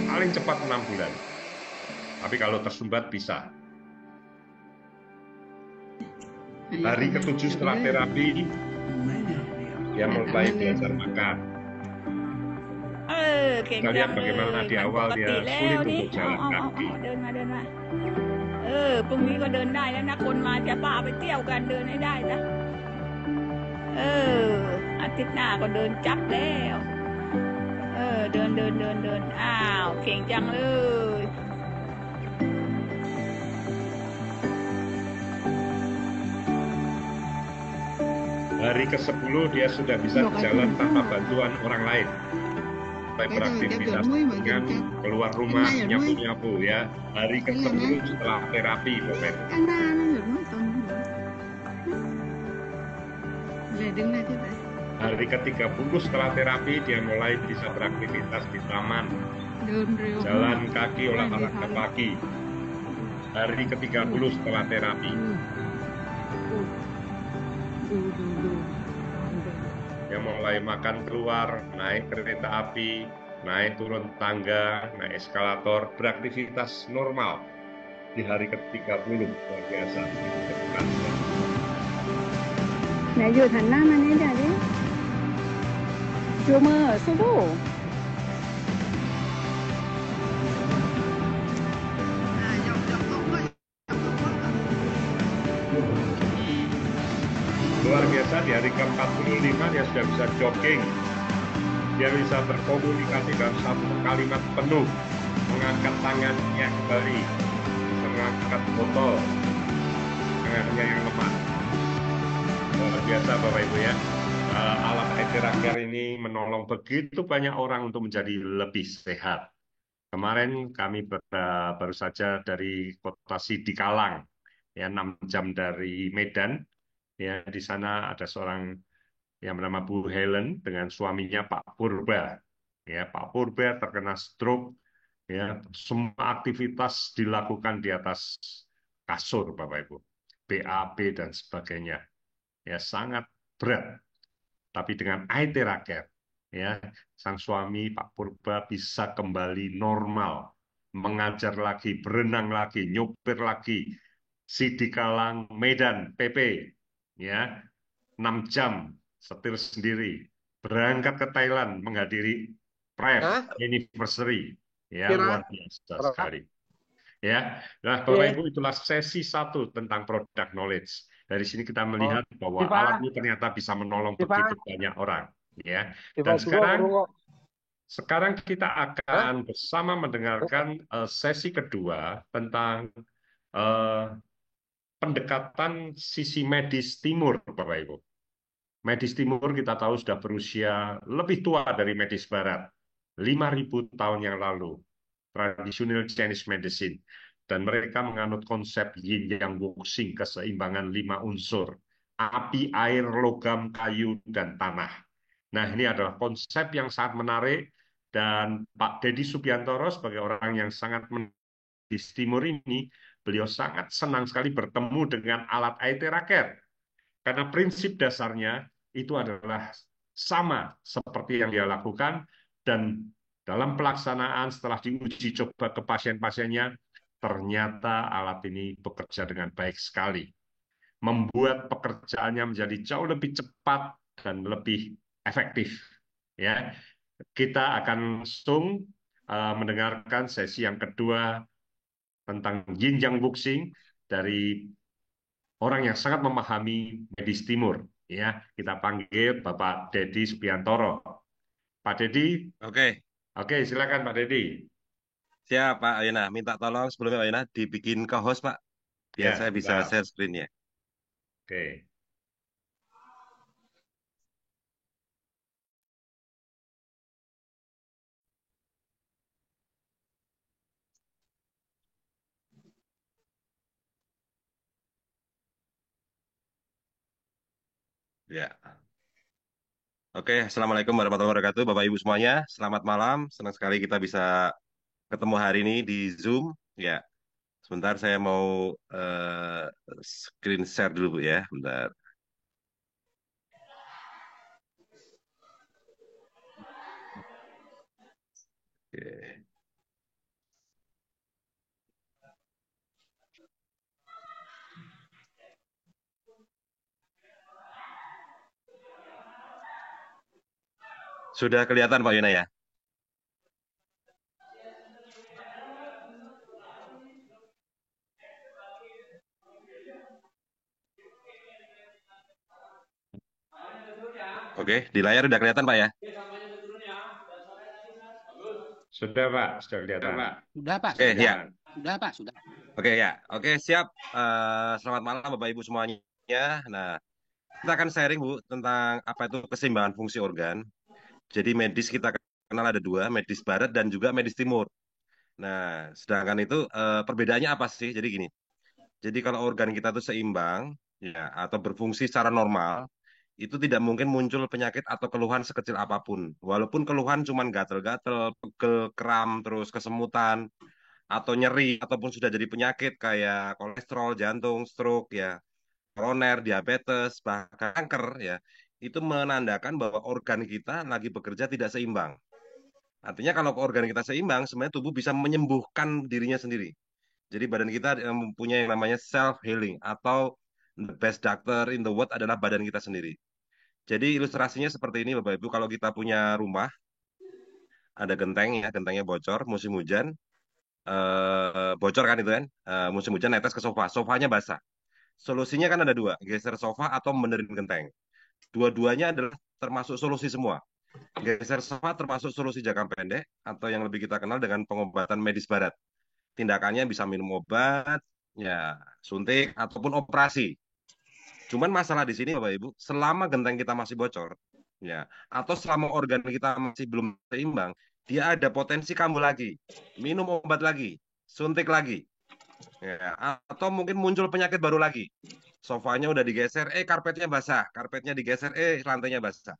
Speaker 1: paling cepat 6 bulan. Tapi kalau tersumbat bisa. Hari ke-7 setelah terapi, dia mulai belajar makan. Kita lihat bagaimana di awal dia sulit untuk jalan kaki.
Speaker 8: เพรุ่งนี้ก็เดินได้แล้วนะคนมาจะพาไปเที่ยวกันเดินให้ได้นะอาทิตย์หน้าก็เดินจับแล้วเดินอ้าวเก่งจังเลย
Speaker 1: Hari ke-10 dia sudah bisa jalan tanpa bantuan orang lain. Mulai beraktivitas dengan keluar rumah, nyapu-nyapu, ya. Hari ke-10 setelah terapi, Bapak. Hari ke-30 setelah terapi, dia mulai bisa beraktivitas di taman, jalan kaki, olahraga pagi. Hari ke-30 setelah terapi. Yang mulai makan keluar, naik kereta api, naik turun tangga, naik eskalator, beraktivitas normal di hari ke-30, luar biasa.
Speaker 8: Mẹ vừa thành ra mà nè đấy. Chưa mơ ở số bộ.
Speaker 1: Luar biasa, di hari ke-45 dia sudah bisa jogging. Dia bisa berkomunikasi dalam satu kalimat penuh, mengangkat tangannya kembali, bisa mengangkat botol, tangannya yang lemah. Luar biasa Bapak Ibu ya. Alat Aitera Care ini menolong begitu banyak orang untuk menjadi lebih sehat. Kemarin kami baru saja dari kota Sidikalang, ya 6 jam dari Medan. Ya, di sana ada seorang yang bernama Bu Helen dengan suaminya Pak Purba. Ya, Pak Purba terkena stroke. Ya, semua aktivitas dilakukan di atas kasur, Bapak Ibu, BAB dan sebagainya. Ya, sangat berat. Tapi dengan Aitera Care, ya, sang suami Pak Purba bisa kembali normal, mengajar lagi, berenang lagi, nyopir lagi, Sidikalang, Medan, PP. Ya, 6 jam setir sendiri, berangkat ke Thailand menghadiri Pride Anniversary, Ya, luar biasa sekali. Ya, nah Bapak Ibu itulah sesi 1 tentang product knowledge. Dari sini kita melihat bahwa alat ini ternyata bisa menolong begitu banyak orang. Ya, dan sekarang kita akan bersama mendengarkan sesi kedua tentang eh, pendekatan sisi medis timur, Bapak Ibu. Medis timur kita tahu sudah berusia lebih tua dari medis barat, 5.000 tahun yang lalu. Traditional Chinese medicine. Dan mereka menganut konsep yin yang wuxing, keseimbangan 5 unsur. Api, air, logam, kayu, dan tanah. Nah, ini adalah konsep yang sangat menarik dan Pak Dedi Subiantoro sebagai orang yang sangat di timur ini, beliau sangat senang sekali bertemu dengan alat Aetera Care. Karena prinsip dasarnya itu adalah sama seperti yang dia lakukan dan dalam pelaksanaan setelah diuji coba ke pasien-pasiennya, ternyata alat ini bekerja dengan baik sekali. Membuat pekerjaannya menjadi jauh lebih cepat dan lebih efektif. Ya, kita akan langsung mendengarkan sesi yang kedua tentang Yin Yang Wuxing dari orang yang sangat memahami medis timur. Ya, kita panggil Bapak Dedi Subiantoro. Pak Dedi,
Speaker 9: Oke,
Speaker 1: oke, silakan Pak Dedi.
Speaker 9: siap Pak Ayana. Minta tolong sebelumnya Pak Ayana dibikin ke host Pak, biar
Speaker 1: Ya,
Speaker 9: saya bisa
Speaker 1: sebentar.
Speaker 9: share screen-nya.
Speaker 1: Oke.
Speaker 9: Ya. Oke, Assalamualaikum warahmatullahi wabarakatuh, Bapak Ibu semuanya. Selamat malam. Senang sekali kita bisa ketemu hari ini di Zoom. Ya, sebentar saya mau screen share dulu Bu ya. Bentar. Oke. Sudah kelihatan Pak Yuna ya? Oke, di layar udah kelihatan Pak ya?
Speaker 1: Sudah Pak, sudah kelihatan.
Speaker 2: Sudah Pak,
Speaker 9: Oke,
Speaker 2: sudah.
Speaker 9: ya.
Speaker 2: Sudah Pak, sudah.
Speaker 9: Oke ya. Oke, siap. Selamat malam Bapak Ibu semuanya. Nah, kita akan sharing Bu tentang apa itu keseimbangan fungsi organ. Jadi medis kita kenal ada dua, medis barat dan juga medis timur. Nah, sedangkan itu perbedaannya apa sih? Jadi gini, jadi kalau organ kita itu seimbang, ya, atau berfungsi secara normal, itu tidak mungkin muncul penyakit atau keluhan sekecil apapun. Walaupun keluhan cuma gatel-gatel, pegel, kram, terus kesemutan, atau nyeri, ataupun sudah jadi penyakit kayak kolesterol, jantung, stroke, ya, koroner, diabetes, bahkan kanker, ya, itu menandakan bahwa organ kita lagi bekerja tidak seimbang. Artinya kalau organ kita seimbang, sebenarnya tubuh bisa menyembuhkan dirinya sendiri. Jadi badan kita mempunyai yang namanya self healing atau the best doctor in the world adalah badan kita sendiri. Jadi ilustrasinya seperti ini Bapak Ibu, kalau kita punya rumah ada genteng ya, gentengnya bocor musim hujan, bocor kan itu kan, musim hujan netes ke sofa, sofanya basah. Solusinya kan ada dua, geser sofa atau benerin genteng. Dua-duanya adalah termasuk solusi semua. Geser sofa termasuk solusi jangka pendek atau yang lebih kita kenal dengan pengobatan medis barat. Tindakannya bisa minum obat, ya suntik ataupun operasi. Cuman masalah di sini Bapak Ibu, selama genteng kita masih bocor, ya, atau selama organ kita masih belum seimbang, dia ada potensi kambuh lagi, minum obat lagi, suntik lagi, ya, atau mungkin muncul penyakit baru lagi. Sofanya udah digeser, karpetnya basah, karpetnya digeser, lantainya basah.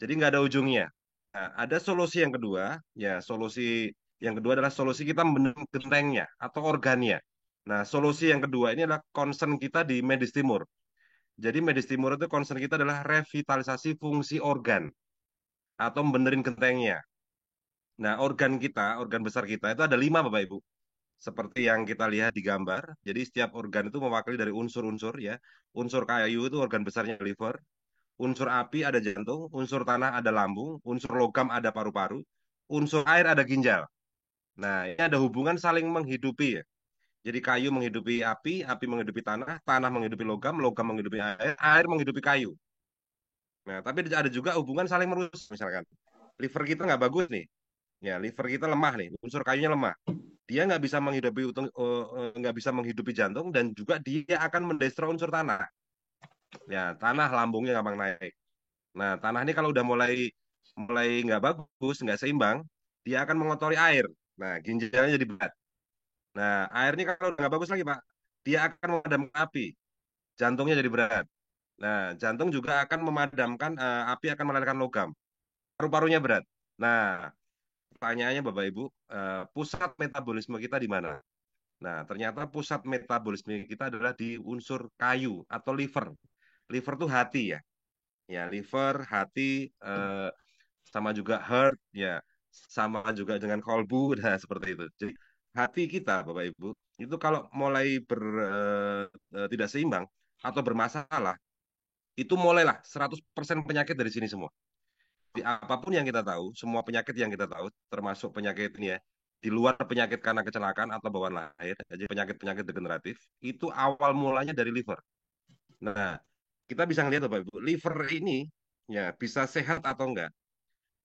Speaker 9: Jadi nggak ada ujungnya. Nah, ada solusi yang kedua, ya solusi yang kedua adalah solusi kita membenahi gentengnya atau organnya. Nah, solusi yang kedua ini adalah concern kita di medis timur. Jadi medis timur itu concern kita adalah revitalisasi fungsi organ atau membenerin gentengnya. Nah, organ kita, organ besar kita itu ada 5 Bapak Ibu. Seperti yang kita lihat di gambar. Jadi setiap organ itu mewakili dari unsur-unsur ya. Unsur kayu itu organ besarnya liver. Unsur api ada jantung, unsur tanah ada lambung, unsur logam ada paru-paru, unsur air ada ginjal. Nah, ini ada hubungan saling menghidupi ya. Jadi kayu menghidupi api menghidupi tanah, tanah menghidupi logam, logam menghidupi air, air menghidupi kayu. Nah, tapi ada juga hubungan saling merusak. Misalkan liver kita nggak bagus nih, ya liver kita lemah nih, unsur kayunya lemah. Dia nggak bisa menghidupi jantung dan juga dia akan mendestro unsur tanah. Ya, tanah lambungnya gampang naik. Nah, tanah ini kalau udah mulai mulai nggak bagus, nggak seimbang, dia akan mengotori air. Nah, ginjalnya jadi berat. Nah, air ini kalau udah nggak bagus lagi, Pak, dia akan memadamkan api. Jantungnya jadi berat. Nah, jantung juga akan memadamkan api akan melelehkan logam. Paru-parunya berat. Nah, pertanyaannya Bapak Ibu, pusat metabolisme kita di mana? Nah, ternyata pusat metabolisme kita adalah di unsur kayu atau liver. Liver tuh hati ya. Ya, liver, hati, sama juga heart, ya, sama juga dengan kolbu, nah seperti itu. Jadi hati kita, Bapak Ibu, itu kalau mulai tidak seimbang atau bermasalah, itu mulailah 100% penyakit dari sini semua. Di apapun yang kita tahu, semua penyakit yang kita tahu, termasuk penyakit ini ya, di luar penyakit karena kecelakaan atau bawaan lahir, jadi penyakit-penyakit degeneratif, itu awal mulanya dari liver. Nah, kita bisa ngelihat Bapak Ibu, liver ini ya bisa sehat atau enggak,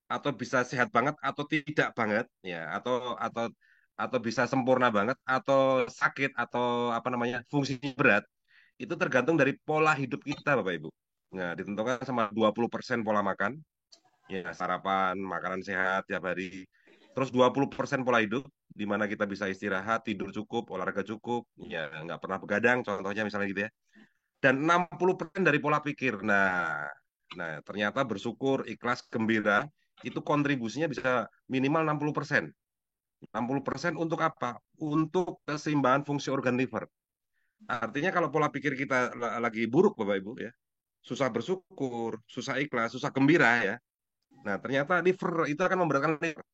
Speaker 9: atau bisa sehat banget atau tidak banget, ya, atau bisa sempurna banget atau sakit atau apa namanya fungsinya berat, itu tergantung dari pola hidup kita Bapak Ibu. Nah, ditentukan sama 20% pola makan, ya sarapan, makanan sehat tiap hari. Terus 20% pola hidup, di mana kita bisa istirahat, tidur cukup, olahraga cukup, ya nggak pernah begadang, contohnya misalnya gitu ya. Dan 60% dari pola pikir. Nah, ternyata bersyukur, ikhlas, gembira, itu kontribusinya bisa minimal 60%. 60% untuk apa? Untuk keseimbangan fungsi organ liver. Artinya kalau pola pikir kita lagi buruk, Bapak Ibu, ya, susah bersyukur, susah ikhlas, susah gembira, ya. Nah, ternyata liver itu akan memberatkan liver.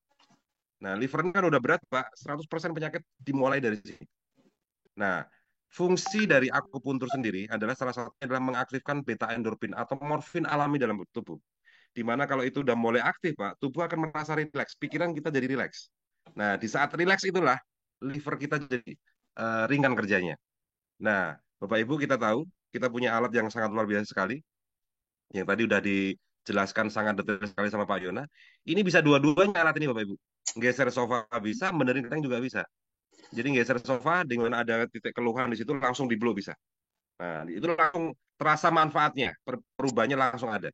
Speaker 9: Nah, liver ini kan udah berat, Pak. 100% penyakit dimulai dari sini. Nah, fungsi dari akupuntur sendiri adalah salah satunya adalah mengaktifkan beta endorfin atau morfin alami dalam tubuh. Di mana kalau itu udah mulai aktif, Pak, tubuh akan merasa rileks, pikiran kita jadi rileks. Nah, di saat rileks itulah liver kita jadi ringan kerjanya. Nah, Bapak Ibu kita tahu, kita punya alat yang sangat luar biasa sekali, yang tadi udah dijelaskan sangat detail sekali sama Pak Yona. Ini bisa dua-duanya alat ini, Bapak Ibu. Geser sofa bisa, benerin kentang juga bisa. Jadi geser sofa, di mana ada titik keluhan di situ langsung di blow bisa. Nah, itu langsung terasa manfaatnya, perubahannya langsung ada.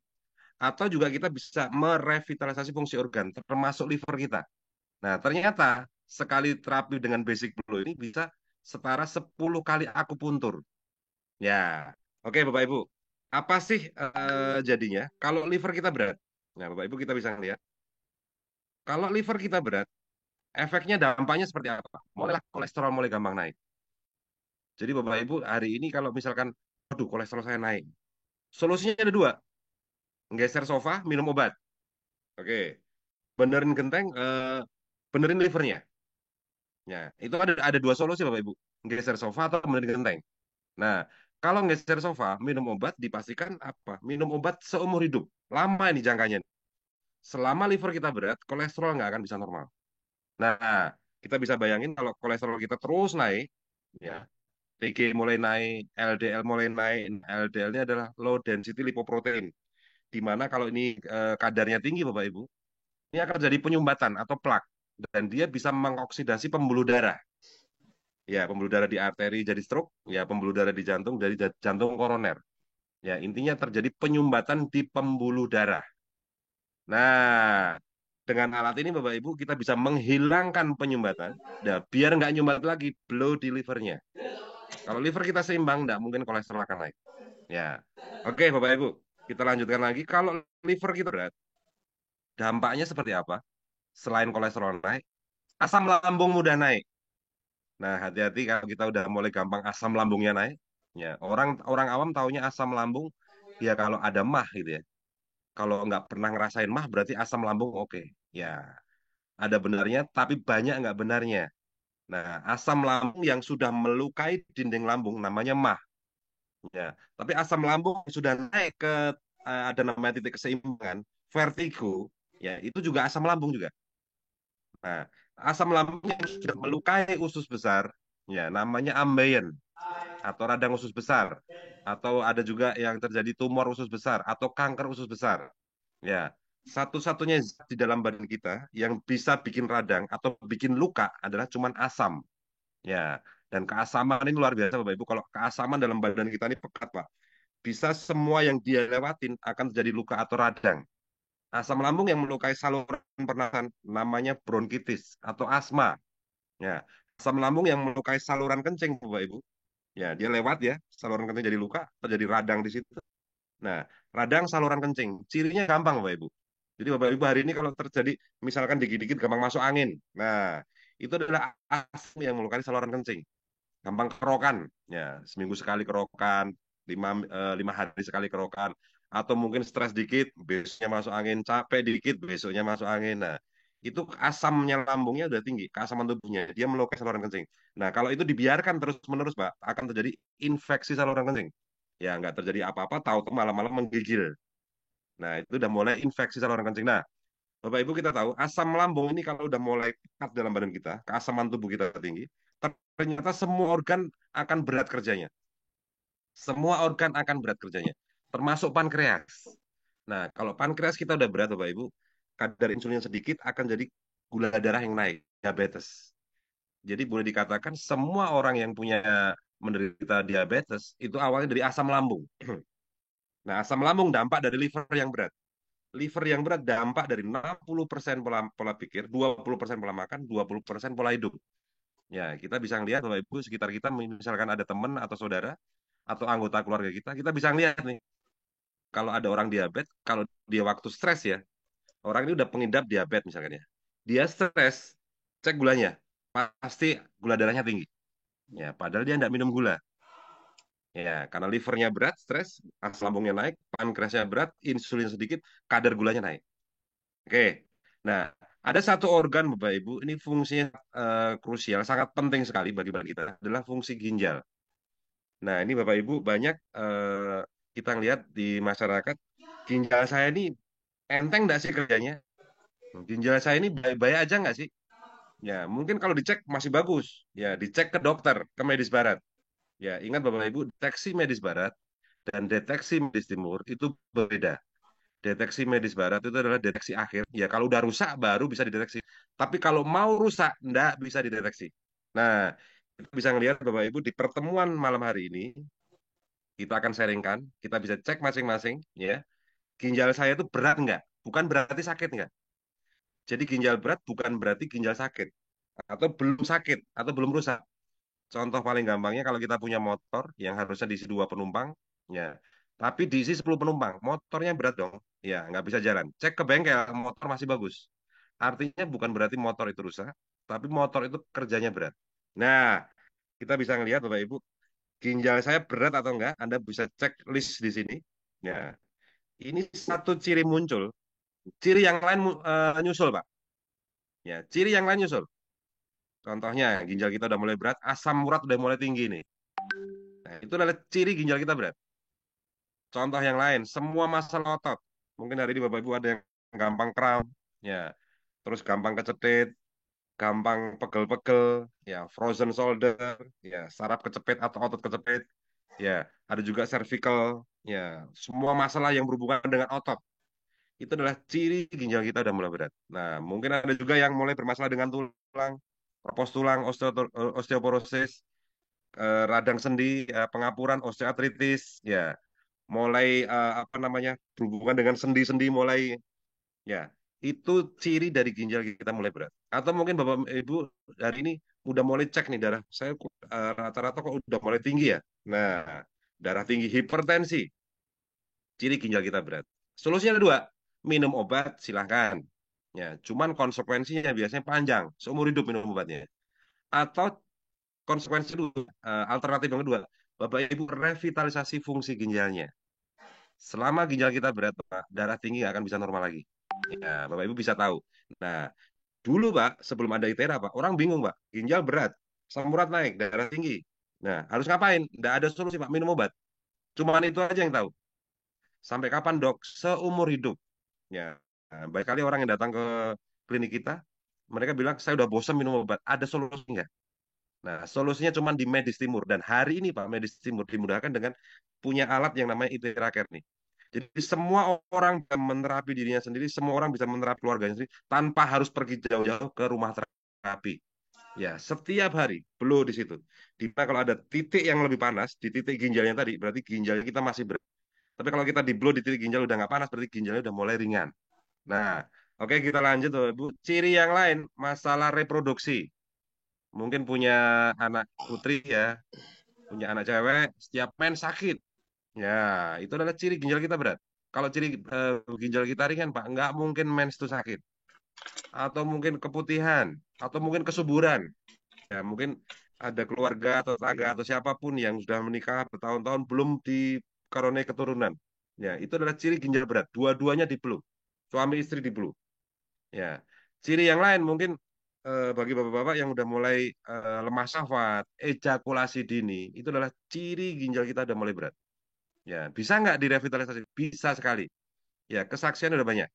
Speaker 9: Atau juga kita bisa merevitalisasi fungsi organ, termasuk liver kita. Nah, ternyata sekali terapi dengan basic blow ini bisa setara 10 kali akupuntur. Ya, oke Bapak Ibu. Apa sih jadinya kalau liver kita berat? Nah, Bapak Ibu kita bisa lihat. Kalau liver kita berat, efeknya dampaknya seperti apa? Mulailah kolesterol mulai gampang naik. Jadi Bapak Ibu hari ini kalau misalkan, aduh kolesterol saya naik. Solusinya ada dua. Geser sofa, minum obat. Oke. Benerin genteng, benerin livernya. Ya, itu ada dua solusi Bapak Ibu. Geser sofa atau benerin genteng. Nah, kalau geser sofa, minum obat dipastikan apa? Minum obat seumur hidup. Lama ini jangkanya. Selama liver kita berat, kolesterol nggak akan bisa normal. Nah, kita bisa bayangin kalau kolesterol kita terus naik, ya, TG mulai naik, LDL mulai naik. LDL ini adalah low density lipoprotein. Di mana kalau ini kadarnya tinggi Bapak Ibu, ini akan jadi penyumbatan atau plak dan dia bisa mengoksidasi pembuluh darah. Ya, pembuluh darah di arteri jadi stroke, ya pembuluh darah di jantung dari jantung koroner. Ya, intinya terjadi penyumbatan di pembuluh darah. Nah, dengan alat ini Bapak Ibu kita bisa menghilangkan penyumbatan, nah, biar nggak nyumbat lagi blow di livernya. Kalau liver kita seimbang, nggak mungkin kolesterol akan naik. Ya, oke Bapak Ibu, kita lanjutkan lagi. Kalau liver kita berat, dampaknya seperti apa? Selain kolesterol naik, asam lambung mudah naik. Nah, hati-hati kalau kita udah mulai gampang asam lambungnya naik. Ya, orang orang awam taunya asam lambung ya kalau ada mah gitu ya. Kalau nggak pernah ngerasain mah berarti asam lambung oke. Ya, ada benarnya tapi banyak nggak benarnya. Nah, asam lambung yang sudah melukai dinding lambung namanya mah. Ya, tapi asam lambung yang sudah naik ke ada namanya titik keseimbangan, vertigo, ya itu juga asam lambung juga. Nah, asam lambung yang sudah melukai usus besar, ya namanya ambeien atau radang usus besar, atau ada juga yang terjadi tumor usus besar atau kanker usus besar. Ya, satu-satunya zat di dalam badan kita yang bisa bikin radang atau bikin luka adalah cuman asam. Ya, dan keasaman ini luar biasa Bapak Ibu. Kalau keasaman dalam badan kita ini pekat, Pak. Bisa semua yang dia lewatin akan terjadi luka atau radang. Asam lambung yang melukai saluran pernafasan namanya bronkitis atau asma. Ya, asam lambung yang melukai saluran kencing, Bapak Ibu. Ya, dia lewat ya, saluran kencing jadi luka, terjadi radang di situ. Nah, radang saluran kencing, cirinya gampang Bapak Ibu. Jadi Bapak Ibu hari ini kalau terjadi misalkan dikit-dikit gampang masuk angin. Nah, itu adalah asam yang melukai saluran kencing. Gampang kerokan, ya seminggu sekali kerokan, 5 hari sekali kerokan, atau mungkin stres dikit, besoknya masuk angin, capek dikit, besoknya masuk angin. Nah, itu asamnya lambungnya udah tinggi, keasaman tubuhnya, dia melukai saluran kencing. Nah, kalau itu dibiarkan terus-menerus, Pak, akan terjadi infeksi saluran kencing. Ya, nggak terjadi apa-apa, tahu-tahu malam-malam menggigil. Nah, itu udah mulai infeksi saluran kencing. Nah, Bapak Ibu kita tahu asam lambung ini kalau udah mulai pekat dalam badan kita, keasaman tubuh kita tinggi, ternyata semua organ akan berat kerjanya. Semua organ akan berat kerjanya, termasuk pankreas. Nah, kalau pankreas kita udah berat Bapak Ibu, kadar insulin sedikit akan jadi gula darah yang naik, diabetes. Jadi boleh dikatakan semua orang yang punya menderita diabetes itu awalnya dari asam lambung. Nah, asam lambung dampak dari liver yang berat. Liver yang berat dampak dari 60% pola pikir, 20% pola makan, 20% pola hidup. Ya, kita bisa ngelihat Bapak Ibu sekitar kita misalkan ada teman atau saudara atau anggota keluarga kita bisa ngelihat nih. Kalau ada orang diabetes, kalau dia waktu stres ya, orang ini udah pengidap diabetes misalkan ya. Dia stres, cek gulanya, pasti gula darahnya tinggi. Ya, padahal dia tidak minum gula. Ya, karena livernya berat, stres, asam lambungnya naik, pankreasnya berat, insulin sedikit, kadar gulanya naik. Oke. Nah, ada satu organ Bapak Ibu, ini fungsinya krusial, sangat penting sekali bagi kita adalah fungsi ginjal. Nah, ini Bapak Ibu banyak kita lihat di masyarakat, ginjal saya ini enteng nggak sih kerjanya? Ginjal saya ini baik-baik aja nggak sih? Ya, mungkin kalau dicek masih bagus. Ya, dicek ke dokter, ke medis barat. Ya, ingat Bapak Ibu, deteksi medis barat dan deteksi medis timur itu berbeda. Deteksi medis barat itu adalah deteksi akhir. Ya, kalau udah rusak baru bisa dideteksi. Tapi kalau mau rusak, enggak bisa dideteksi. Nah, kita bisa ngelihat Bapak Ibu di pertemuan malam hari ini, kita akan sharingkan, kita bisa cek masing-masing, ya. Ginjal saya itu berat enggak? Bukan berarti sakit enggak? Jadi ginjal berat bukan berarti ginjal sakit. Atau belum sakit, atau belum rusak. Contoh paling gampangnya kalau kita punya motor yang harusnya diisi 2 penumpang, ya. Tapi diisi 10 penumpang, motornya berat dong. Ya, nggak bisa jalan. Cek ke bengkel, motor masih bagus. Artinya bukan berarti motor itu rusak, tapi motor itu kerjanya berat. Nah, kita bisa ngelihat Bapak Ibu, ginjal saya berat atau enggak, Anda bisa cek list di sini. Ya, ini satu ciri muncul, ciri yang lain nyusul, Pak. Ya, ciri yang lain nyusul. Contohnya, ginjal kita udah mulai berat, asam urat udah mulai tinggi nih. Nah, itu adalah ciri ginjal kita berat. Contoh yang lain, semua masalah otot. Mungkin hari ini Bapak Ibu ada yang gampang kram, ya, terus gampang kecetit, gampang pegel-pegel, ya, frozen shoulder, ya, saraf kecepit atau otot kecepit, ya, ada juga cervical, ya, semua masalah yang berhubungan dengan otot. Itu adalah ciri ginjal kita udah mulai berat. Nah, mungkin ada juga yang mulai bermasalah dengan tulang, propos tulang, osteoporosis, radang sendi, pengapuran, osteoartritis, ya, mulai apa namanya berhubungan dengan sendi-sendi mulai, ya, itu ciri dari ginjal kita mulai berat. Atau mungkin Bapak Ibu hari ini udah mulai cek nih darah saya rata-rata kok udah mulai tinggi ya. Nah, darah tinggi, hipertensi, ciri ginjal kita berat. Solusinya ada dua, minum obat silahkan. Ya, cuman konsekuensinya biasanya panjang, seumur hidup minum obatnya. Atau konsekuensi kedua, alternatif yang kedua, Bapak Ibu revitalisasi fungsi ginjalnya. Selama ginjal kita berat, Pak, darah tinggi nggak akan bisa normal lagi. Ya, Bapak Ibu bisa tahu. Nah, dulu Pak, sebelum ada ITERA Pak, orang bingung Pak, ginjal berat, asam urat naik, darah tinggi. Nah, harus ngapain? Nggak ada solusi Pak, minum obat. Cuman itu aja yang tahu. Sampai kapan dok? Seumur hidup. Ya, nah, banyak kali orang yang datang ke klinik kita, Mereka bilang, saya udah bosan minum obat. Ada solusi nggak? Nah, solusinya cuma di Medis Timur. Dan hari ini Pak, Medis Timur dimudahkan dengan punya alat yang namanya ITERA Care nih. Jadi semua orang bisa menerapi dirinya sendiri, semua orang bisa menerapi keluarganya sendiri tanpa harus pergi jauh-jauh ke rumah terapi. Ya, setiap hari blow di situ. Dimana kalau ada titik yang lebih panas di titik ginjalnya tadi, berarti ginjalnya kita masih berat. Tapi kalau kita di blow di titik ginjal udah nggak panas, berarti ginjalnya udah mulai ringan. Nah, oke kita lanjut tuh, Bu. Ciri yang lain, masalah reproduksi. Mungkin punya anak putri ya, punya anak cewek, setiap main sakit. Ya, itu adalah ciri ginjal kita berat. Kalau ciri ginjal kita ringan, Pak, nggak mungkin mens itu sakit. Atau mungkin keputihan, atau mungkin kesuburan. Ya, mungkin ada keluarga atau tetangga atau siapapun yang sudah menikah bertahun-tahun belum dikaruniai keturunan. Ya, itu adalah ciri ginjal berat. Dua-duanya di flu. Suami istri di flu. Ya, ciri yang lain mungkin bagi bapak-bapak yang udah mulai lemah syahwat, ejakulasi dini, itu adalah ciri ginjal kita udah mulai berat. Ya, bisa nggak direvitalisasi? Bisa sekali. Ya, kesaksian udah banyak.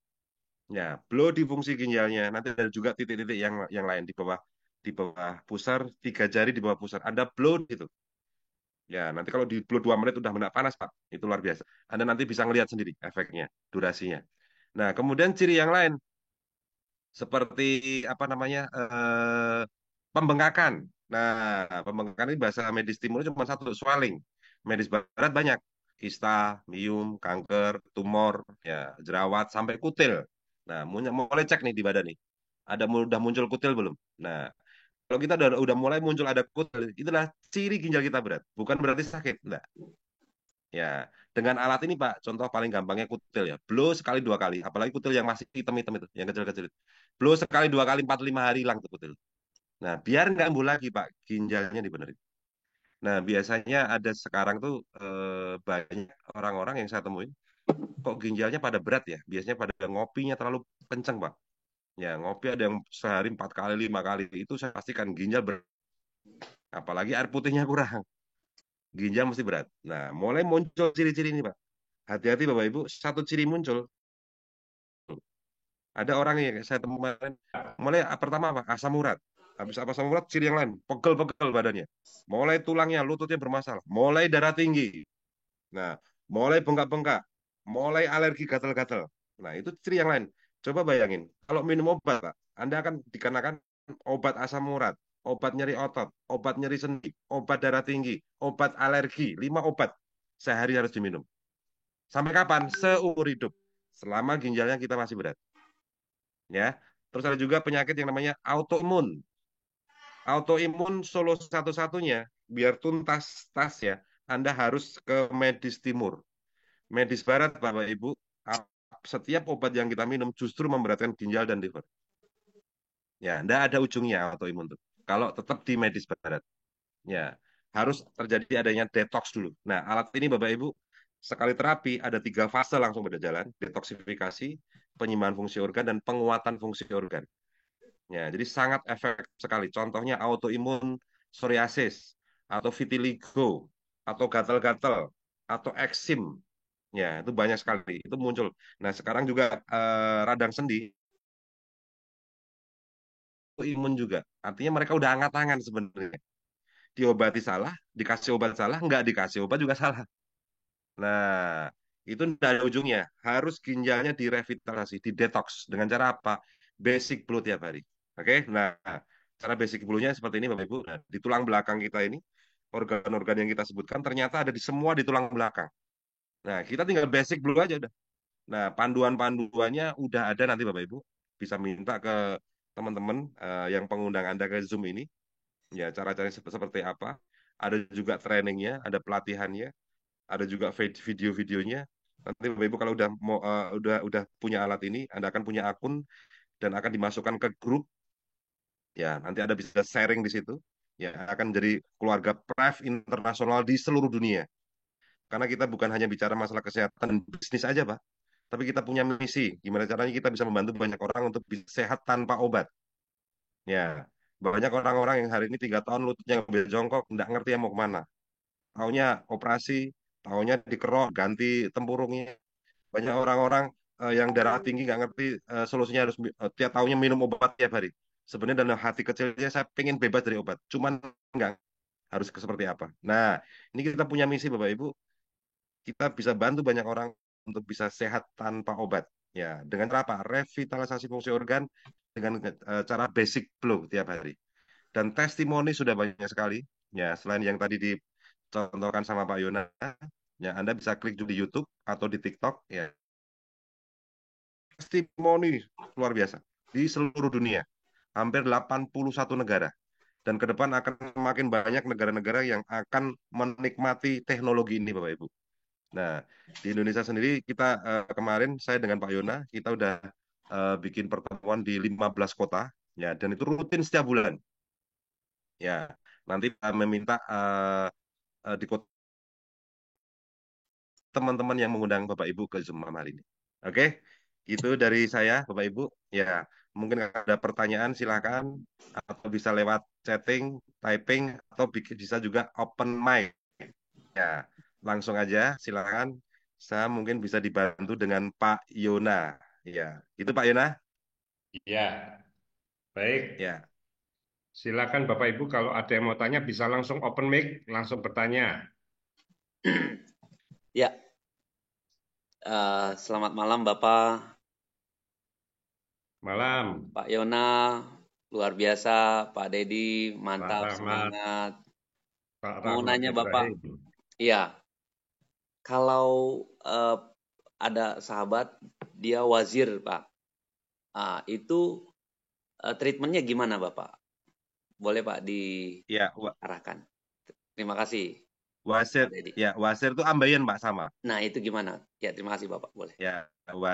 Speaker 9: Ya, blow di fungsi ginjalnya. Nanti ada juga titik-titik yang lain di bawah pusar, 3 jari di bawah pusar. Ada blow gitu. Ya, nanti kalau di blow 2 menit udah mendak panas, Pak. Itu luar biasa. Anda nanti bisa ngelihat sendiri efeknya, durasinya. Nah, kemudian ciri yang lain seperti apa namanya pembengkakan. Nah, pembengkakan ini bahasa medis timur cuma satu, swelling. Medis barat banyak, kista, miom, kanker, tumor, ya jerawat sampai kutil. Nah, mulai cek nih di badan nih. Udah muncul kutil belum? Nah, kalau kita udah mulai muncul ada kutil, itulah ciri ginjal kita berat. Bukan berarti sakit, enggak. Ya, dengan alat ini Pak, contoh paling gampangnya kutil ya. Blow sekali 2 kali, apalagi kutil yang masih hitam-hitam itu, yang kecil-kecil itu. Blow sekali 2 kali, 4-5 hari hilang tuh kutil. Nah, biar nggak kambuh lagi Pak, ginjalnya dibenerin. Nah, biasanya ada sekarang tuh banyak orang-orang yang saya temuin, kok ginjalnya pada berat ya? Biasanya pada ngopinya terlalu kenceng Pak. Ya, ngopi ada yang sehari 4 kali, 5 kali. Itu saya pastikan ginjal berat. Apalagi air putihnya kurang. Ginjal mesti berat. Nah, mulai muncul ciri-ciri ini Pak. Hati-hati Bapak Ibu, satu ciri muncul. Ada orang yang saya temukan kemarin, mulai pertama apa? Asam urat. Habis asam urat, ciri yang lain, pegel-pegel badannya. Mulai tulangnya, lututnya bermasalah. Mulai darah tinggi. Nah, mulai bengkak-bengkak. Mulai alergi gatal-gatal. Nah, itu ciri yang lain. Coba bayangin, kalau minum obat, Pak, Anda akan dikenakan obat asam urat, obat nyeri otot, obat nyeri sendi, obat darah tinggi, obat alergi. 5 obat sehari harus diminum. Sampai kapan? Seumur hidup. Selama ginjalnya kita masih berat. Ya. Terus ada juga penyakit yang namanya autoimun. Autoimun solo satu-satunya biar tuntas tas ya, Anda harus ke medis timur. Medis barat Bapak Ibu, setiap obat yang kita minum justru memberatkan ginjal dan liver. Ya, enggak ada ujungnya autoimun tuh. Kalau tetap di medis barat. Ya, harus terjadi adanya detox dulu. Nah, alat ini Bapak Ibu sekali terapi ada 3 fase langsung berjalan, detoksifikasi, penyimbangan fungsi organ dan penguatan fungsi organ. Ya, jadi sangat efektif sekali. Contohnya autoimun psoriasis atau vitiligo atau gatal-gatal atau eksim. Ya, itu banyak sekali. Itu muncul. Nah, sekarang juga radang sendi imun juga. Artinya mereka udah angkat tangan sebenarnya. Diobati salah, dikasih obat salah, nggak dikasih obat juga salah. Nah, itu tidak ada ujungnya. Harus ginjalnya direvitalisasi, didetox. Dengan cara apa? Basic blue tiap hari. Oke, nah, cara basic blue-nya seperti ini, Bapak Ibu. Nah, di tulang belakang kita ini, organ-organ yang kita sebutkan ternyata ada di semua di tulang belakang. Nah, kita tinggal basic blue aja udah. Nah, panduan-panduannya udah ada nanti Bapak Ibu. Bisa minta ke teman-teman yang pengundang Anda ke Zoom ini. Ya, cara-caranya seperti apa. Ada juga trainingnya, ada pelatihannya, ada juga video-videonya. Nanti Bapak Ibu kalau udah mau udah punya alat ini, Anda akan punya akun dan akan dimasukkan ke grup. Ya, nanti Anda bisa sharing di situ. Ya, akan jadi keluarga PREV internasional di seluruh dunia. Karena kita bukan hanya bicara masalah kesehatan dan bisnis aja, Pak. Tapi kita punya misi. Gimana caranya kita bisa membantu banyak orang untuk bisa sehat tanpa obat. Ya, banyak orang-orang yang hari ini 3 tahun lututnya ngambil jongkok, nggak ngerti yang mau kemana. Taunya operasi, taunya dikerok, ganti tempurungnya. Banyak orang-orang yang darah tinggi nggak ngerti solusinya harus tiap tahunnya minum obat tiap hari. sebenarnya dalam hati kecilnya saya pengen bebas dari obat, cuman nggak harus seperti apa. Nah, ini kita punya misi Bapak Ibu, kita bisa bantu banyak orang untuk bisa sehat tanpa obat. Ya, dengan cara apa? Revitalisasi fungsi organ dengan cara basic flow tiap hari. Dan testimoni sudah banyak sekali. Ya, selain yang tadi dicontohkan sama Pak Yona, ya Anda bisa klik juga di YouTube atau di TikTok. Ya, testimoni luar biasa di seluruh dunia, hampir 81 negara. Dan ke depan akan semakin banyak negara-negara yang akan menikmati teknologi ini, Bapak Ibu. Nah, di Indonesia sendiri kita kemarin saya dengan Pak Yona kita udah bikin pertemuan di 15 kota, ya, dan itu rutin setiap bulan. Ya, nanti meminta di kota teman-teman yang mengundang Bapak Ibu ke Zoom malam hari ini. Oke, itu dari saya, Bapak Ibu. Ya, mungkin ada pertanyaan silakan atau bisa lewat chatting, typing atau bisa juga open mic. Ya, langsung aja silakan. Saya mungkin bisa dibantu dengan Pak Yona. Ya, itu Pak Yona.
Speaker 1: Ya, baik.
Speaker 9: Ya,
Speaker 1: Silakan Bapak Ibu kalau ada yang mau tanya bisa langsung open mic, langsung bertanya.
Speaker 10: Ya, selamat malam Bapak.
Speaker 1: Malam.
Speaker 10: Pak Yona, luar biasa. Pak Dedi, mantap,
Speaker 1: Pak Rahmat.
Speaker 10: semangat.
Speaker 1: Pak
Speaker 10: Mau
Speaker 1: Rahmat
Speaker 10: nanya Bapak,
Speaker 1: Ibrahim.
Speaker 10: iya, kalau ada sahabat dia wazir Pak, itu treatmentnya gimana Bapak? Boleh Pak
Speaker 9: ya,
Speaker 10: diarahkan. Terima kasih.
Speaker 9: wasir,
Speaker 10: Pak Dedi.
Speaker 9: ya wasir itu ambeien Pak sama.
Speaker 10: Nah itu gimana? Ya terima kasih Bapak, boleh.
Speaker 9: Ya,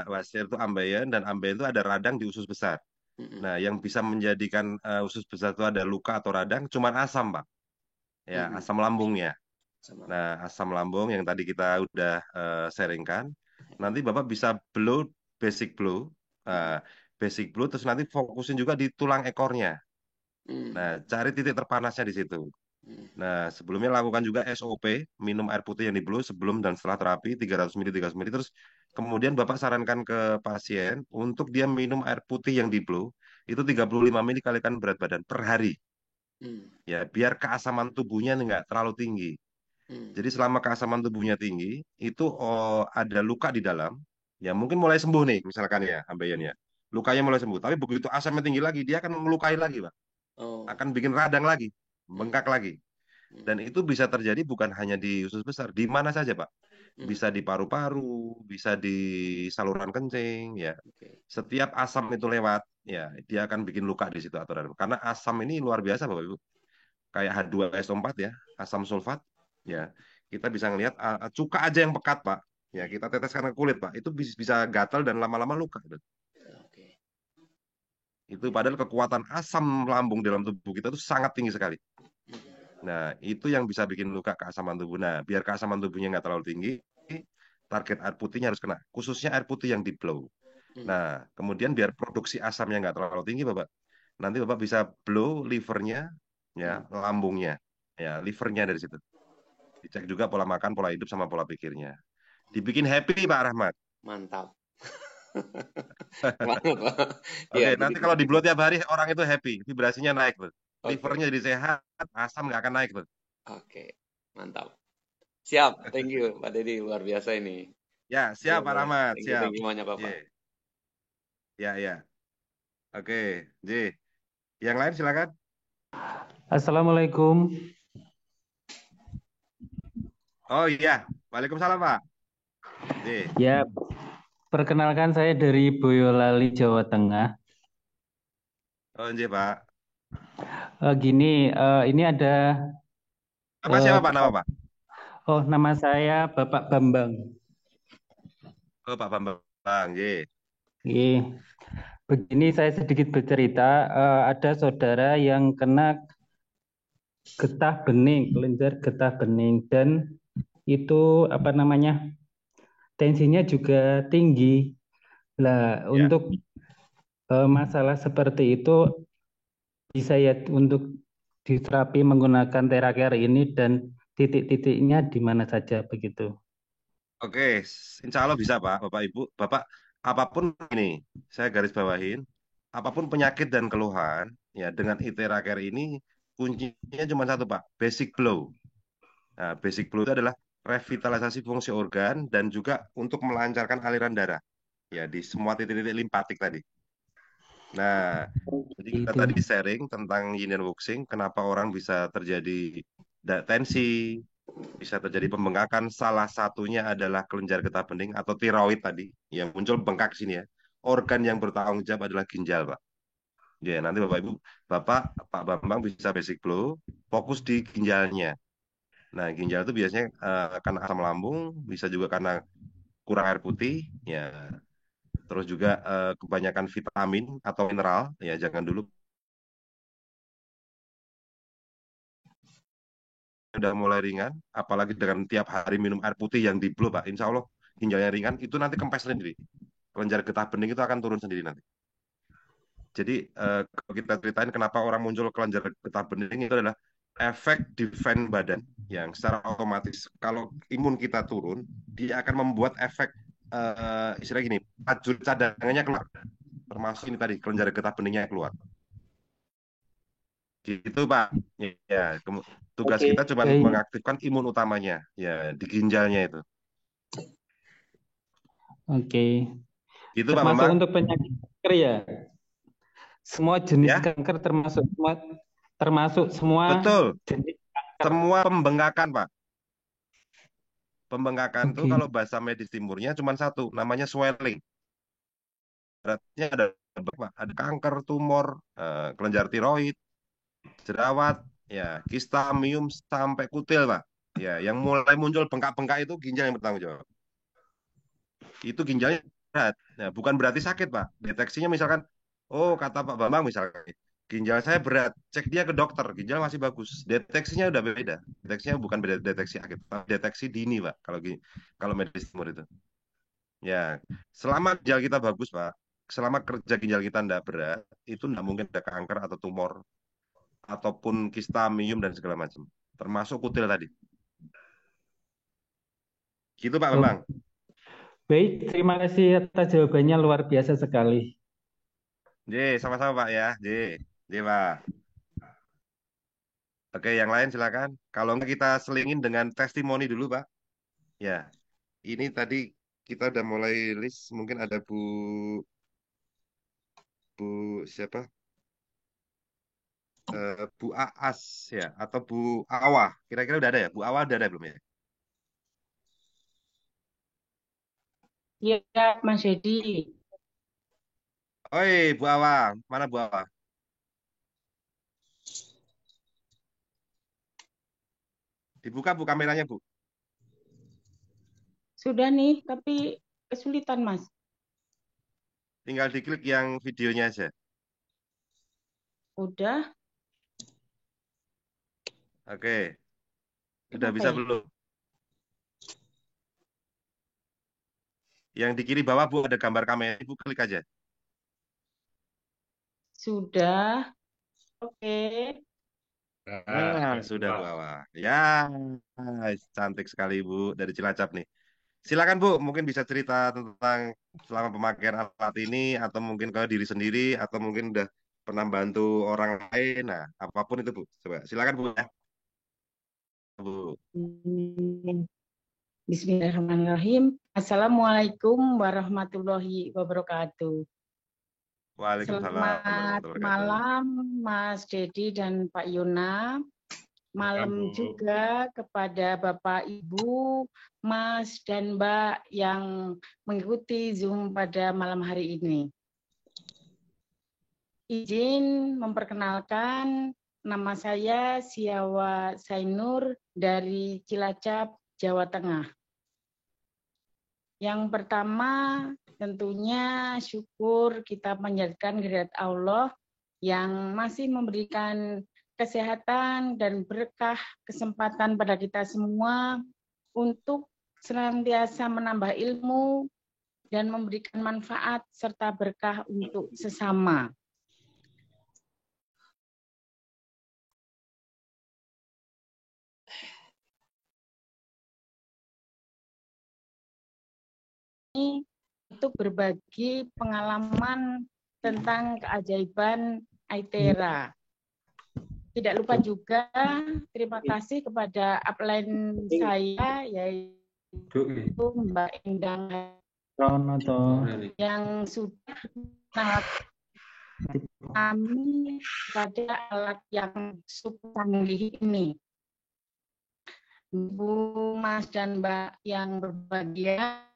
Speaker 9: wasir itu ambeien dan ambeien itu ada radang di usus besar. Nah, yang bisa menjadikan usus besar itu ada luka atau radang, cuman asam, Pak. Ya, asam lambungnya. Nah, asam lambung yang tadi kita udah sharingkan. Nanti Bapak bisa blow, basic blow. Basic blow, terus nanti fokusin juga di tulang ekornya. Nah, cari titik terpanasnya di situ. Nah, sebelumnya lakukan juga SOP, minum air putih yang di blow sebelum dan setelah terapi, 300 ml, 300 ml. Terus kemudian Bapak sarankan ke pasien untuk dia minum air putih yang di blow, itu 35 ml kalikan berat badan per hari. Ya, biar keasaman tubuhnya nggak terlalu tinggi. Jadi selama keasaman tubuhnya tinggi, itu ada luka di dalam, ya mungkin mulai sembuh nih, misalkan ya, ambeien ya. Lukanya mulai sembuh, tapi begitu asamnya tinggi lagi, dia akan melukai lagi, Pak. Akan bikin radang lagi, bengkak lagi. Dan itu bisa terjadi bukan hanya di usus besar, di mana saja, Pak. Bisa di paru-paru, bisa di saluran kencing, ya. Setiap asam itu lewat, ya, dia akan bikin luka di situ atau radang. Karena asam ini luar biasa, Bapak Ibu. Kayak H2SO4 ya, asam sulfat, ya. Kita bisa ngelihat cuka aja yang pekat, Pak. Ya, kita teteskan ke kulit, Pak. Itu bisa gatal dan lama-lama luka. Itu padahal kekuatan asam lambung dalam tubuh kita itu sangat tinggi sekali. Nah, itu yang bisa bikin luka keasaman tubuh. Nah, biar keasaman tubuhnya nggak terlalu tinggi, target air putihnya harus kena. Khususnya air putih yang di blow. Nah, kemudian biar produksi asamnya nggak terlalu tinggi, Bapak. Nanti Bapak bisa blow livernya, ya, lambungnya. Ya, livernya dari situ. Dicek juga pola makan, pola hidup, sama pola pikirnya. Dibikin happy, Pak Rahmat.
Speaker 10: Mantap.
Speaker 9: Oke,
Speaker 10: Ya,
Speaker 9: nanti
Speaker 10: jadi
Speaker 9: kalau di blow
Speaker 10: begitu.
Speaker 9: tiap hari orang itu happy, vibrasinya naik tuh.
Speaker 10: Oke.
Speaker 9: Livernya jadi sehat, asam nggak akan naik tuh.
Speaker 10: Oke, mantap. Siap, thank you Pak Dedi, luar biasa ini.
Speaker 9: Ya, siap Pak Rahmat, siap.
Speaker 10: Thank you banyak Bapak.
Speaker 9: Ya, ya. Oke, J. Yang lain silakan.
Speaker 11: Assalamualaikum.
Speaker 9: Oh iya, Waalaikumsalam Pak. J.
Speaker 11: Ya, perkenalkan saya dari Boyolali, Jawa Tengah.
Speaker 9: Oh, J Pak.
Speaker 11: Ini ada.
Speaker 9: Nama siapa Pak? Nama Pak?
Speaker 11: Oh, nama saya Bapak Bambang.
Speaker 9: Oh, Pak Bambang, J.
Speaker 11: Begini saya sedikit bercerita. Ada saudara yang kena getah bening, kelenjar getah bening, dan itu tensinya juga tinggi. Nah, untuk masalah seperti itu bisa ya untuk diterapi menggunakan TheraCare ini, dan titik-titiknya di mana saja begitu.
Speaker 9: Oke, insya Allah bisa Pak, Bapak Ibu. Bapak, apapun ini, saya garis bawahin, apapun penyakit dan keluhan, Ya, dengan ITERA Care ini kuncinya cuma satu, Pak, basic blow. Nah, basic blow itu adalah revitalisasi fungsi organ dan juga untuk melancarkan aliran darah. Ya, di semua titik-titik limpatik tadi. Nah, jadi kita
Speaker 11: Itu.
Speaker 9: tadi sharing tentang yin and wuxing, kenapa orang bisa terjadi tensi, bisa terjadi pembengkakan. Salah satunya adalah kelenjar getah bening atau tiroid tadi, yang muncul bengkak sini ya. Organ yang bertanggung jawab adalah ginjal, Pak. Ya, nanti Bapak Ibu, Pak Bambang bisa basic blow, fokus di ginjalnya. Nah, ginjal itu biasanya karena asam lambung, bisa juga karena kurang air putih, ya. Terus juga kebanyakan vitamin atau mineral, ya jangan dulu. Udah mulai ringan, apalagi dengan tiap hari minum air putih yang di blow, Pak. Insya Allah ginjalnya ringan, itu nanti kempes sendiri. Kelenjar getah bening itu akan turun sendiri nanti. Jadi kalau kita ceritain kenapa orang muncul kelenjar getah bening itu adalah efek defense badan yang secara otomatis kalau imun kita turun, dia akan membuat efek istilah gini, prajurit cadangannya keluar. Termasuk ini tadi kelenjar getah beningnya keluar. Gitu Pak. Ya, tugas kita cuma mengaktifkan imun utamanya, ya di ginjalnya itu.
Speaker 11: Oke.
Speaker 9: Gitu Pak
Speaker 11: Termasuk
Speaker 9: Bambang.
Speaker 11: untuk penyakit kanker ya. Semua jenis
Speaker 9: Ya.
Speaker 11: kanker termasuk semua
Speaker 9: Betul.
Speaker 11: jenis kanker.
Speaker 9: Semua pembengkakan, Pak. Pembengkakan itu
Speaker 11: Oke.
Speaker 9: kalau bahasa medis timurnya cuma satu, namanya swelling. Beratnya ada kanker, tumor, kelenjar tiroid, jerawat, ya, kista, miom sampai kutil, Pak. Ya, yang mulai muncul bengkak-bengkak itu ginjal yang bertanggung jawab. Itu ginjalnya berat. Nah, bukan berarti sakit, Pak. Deteksinya misalkan, oh kata Pak Bambang misalkan, ginjal saya berat, cek dia ke dokter, ginjal masih bagus. Deteksinya udah beda. Deteksinya bukan beda deteksi sakit, deteksi dini, Pak. Kalau medis timur itu. Ya, selama ginjal kita bagus, Pak. Selama kerja ginjal kita tidak berat, itu tidak mungkin ada kanker atau tumor ataupun kista, miom dan segala macam. Termasuk kutil tadi. Gitu Pak Bambang.
Speaker 11: Baik, terima kasih atas jawabannya, luar biasa sekali.
Speaker 9: Sama-sama Pak ya. Pak. Oke, yang lain silakan. Kalau enggak kita selingin dengan testimoni dulu, Pak. Ya, ini tadi kita udah mulai list. Mungkin ada Bu siapa? Bu Aas ya, atau Bu Awa. Kira-kira udah ada ya? Bu Awa udah ada belum ya?
Speaker 12: Iya, Mas Dedi.
Speaker 9: Oi, Bu Awa. Mana Bu Awa? Dibuka Bu kameranya, Bu.
Speaker 12: Sudah nih, tapi kesulitan, Mas.
Speaker 9: Tinggal diklik yang videonya aja.
Speaker 12: Udah.
Speaker 9: Oke. Udah
Speaker 12: Kenapa
Speaker 9: bisa
Speaker 12: ya?
Speaker 9: belum? Yang di kiri bawah, Bu, ada gambar kamera. Ibu klik aja.
Speaker 12: Sudah. Oke.
Speaker 9: Sudah Bu Awa. Ya, cantik sekali Bu dari Cilacap nih. Silakan Bu, mungkin bisa cerita tentang selama pemakaian alat ini atau mungkin kalau diri sendiri atau mungkin udah pernah bantu orang lain. Nah, apapun itu Bu. Coba silakan Bu ya. Bu.
Speaker 12: Bismillahirrahmanirrahim. Assalamualaikum warahmatullahi wabarakatuh.
Speaker 9: Waalaikumsalam
Speaker 12: Selamat malam Mas Dedi dan Pak Yona. Malam juga kepada Bapak, Ibu, Mas, dan Mbak yang mengikuti Zoom pada malam hari ini. Izin memperkenalkan, nama saya Siawa Sainur dari Cilacap, Jawa Tengah. Yang pertama, tentunya syukur kita panjatkan kehadirat Allah yang masih memberikan kesehatan dan berkah kesempatan pada kita semua untuk senantiasa menambah ilmu dan memberikan manfaat serta berkah untuk sesama. Untuk berbagi pengalaman tentang keajaiban Aitera. Tidak lupa juga terima kasih kepada upline saya yaitu Mbak Endang yang sudah sangat kami pada alat yang super canggih ini. Bu, Mas, dan Mbak yang berbahagia,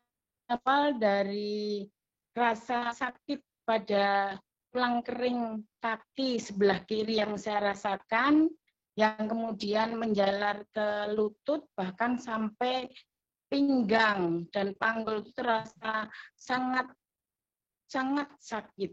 Speaker 12: dari rasa sakit pada tulang kering kaki sebelah kiri yang saya rasakan, yang kemudian menjalar ke lutut, bahkan sampai pinggang dan panggul itu terasa sangat sakit.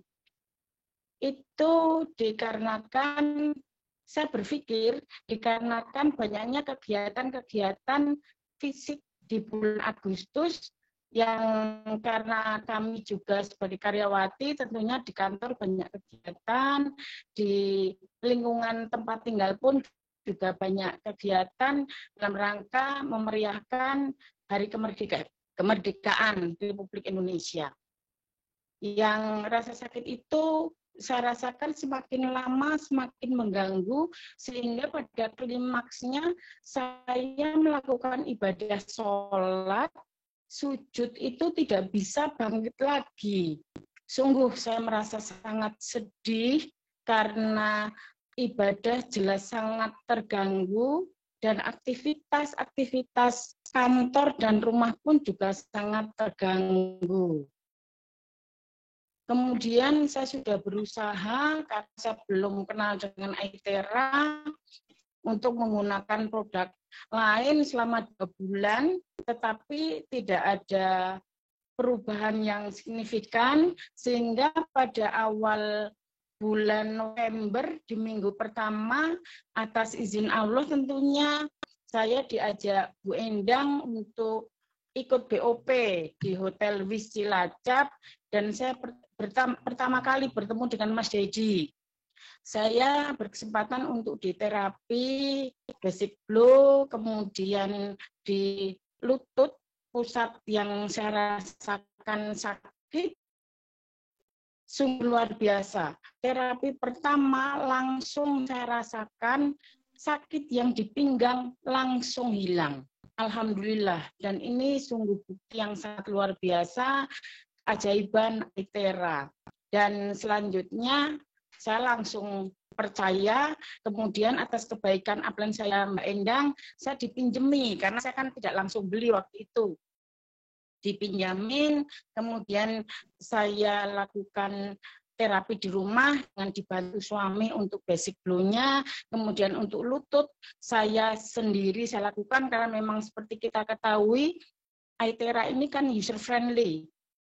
Speaker 12: Itu dikarenakan, saya berpikir, dikarenakan banyaknya kegiatan-kegiatan fisik di bulan Agustus, yang karena kami juga sebagai karyawati tentunya di kantor banyak kegiatan, di lingkungan tempat tinggal pun juga banyak kegiatan dalam rangka memeriahkan Hari Kemerdekaan Republik Indonesia. Yang rasa sakit itu saya rasakan semakin lama semakin mengganggu, sehingga pada klimaksnya saya melakukan ibadah sholat, sujud itu tidak bisa bangkit lagi. Sungguh saya merasa sangat sedih karena ibadah jelas sangat terganggu dan aktivitas-aktivitas kantor dan rumah pun juga sangat terganggu. Kemudian saya sudah berusaha, karena saya belum kenal dengan Aitera, untuk menggunakan produk lain selama 2 bulan, tetapi tidak ada perubahan yang signifikan, sehingga pada awal bulan November di minggu pertama, atas izin Allah tentunya, saya diajak Bu Endang untuk ikut BOP di Hotel Wis Cilacap, dan saya pertama kali bertemu dengan Mas Dedi. Saya berkesempatan untuk di terapi basic blow, kemudian di lutut, pusat yang saya rasakan sakit, sungguh luar biasa. Terapi pertama langsung saya rasakan sakit yang di pinggang langsung hilang. Alhamdulillah, dan ini sungguh bukti yang sangat luar biasa, ajaiban Aitera. Dan selanjutnya saya langsung percaya, kemudian atas kebaikan upline saya Mbak Endang, saya dipinjemi, karena saya kan tidak langsung beli waktu itu. Dipinjamin, kemudian saya lakukan terapi di rumah dengan dibantu suami untuk basic blow-nya, kemudian untuk lutut saya sendiri saya lakukan, karena memang seperti kita ketahui, Aitera ini kan user friendly,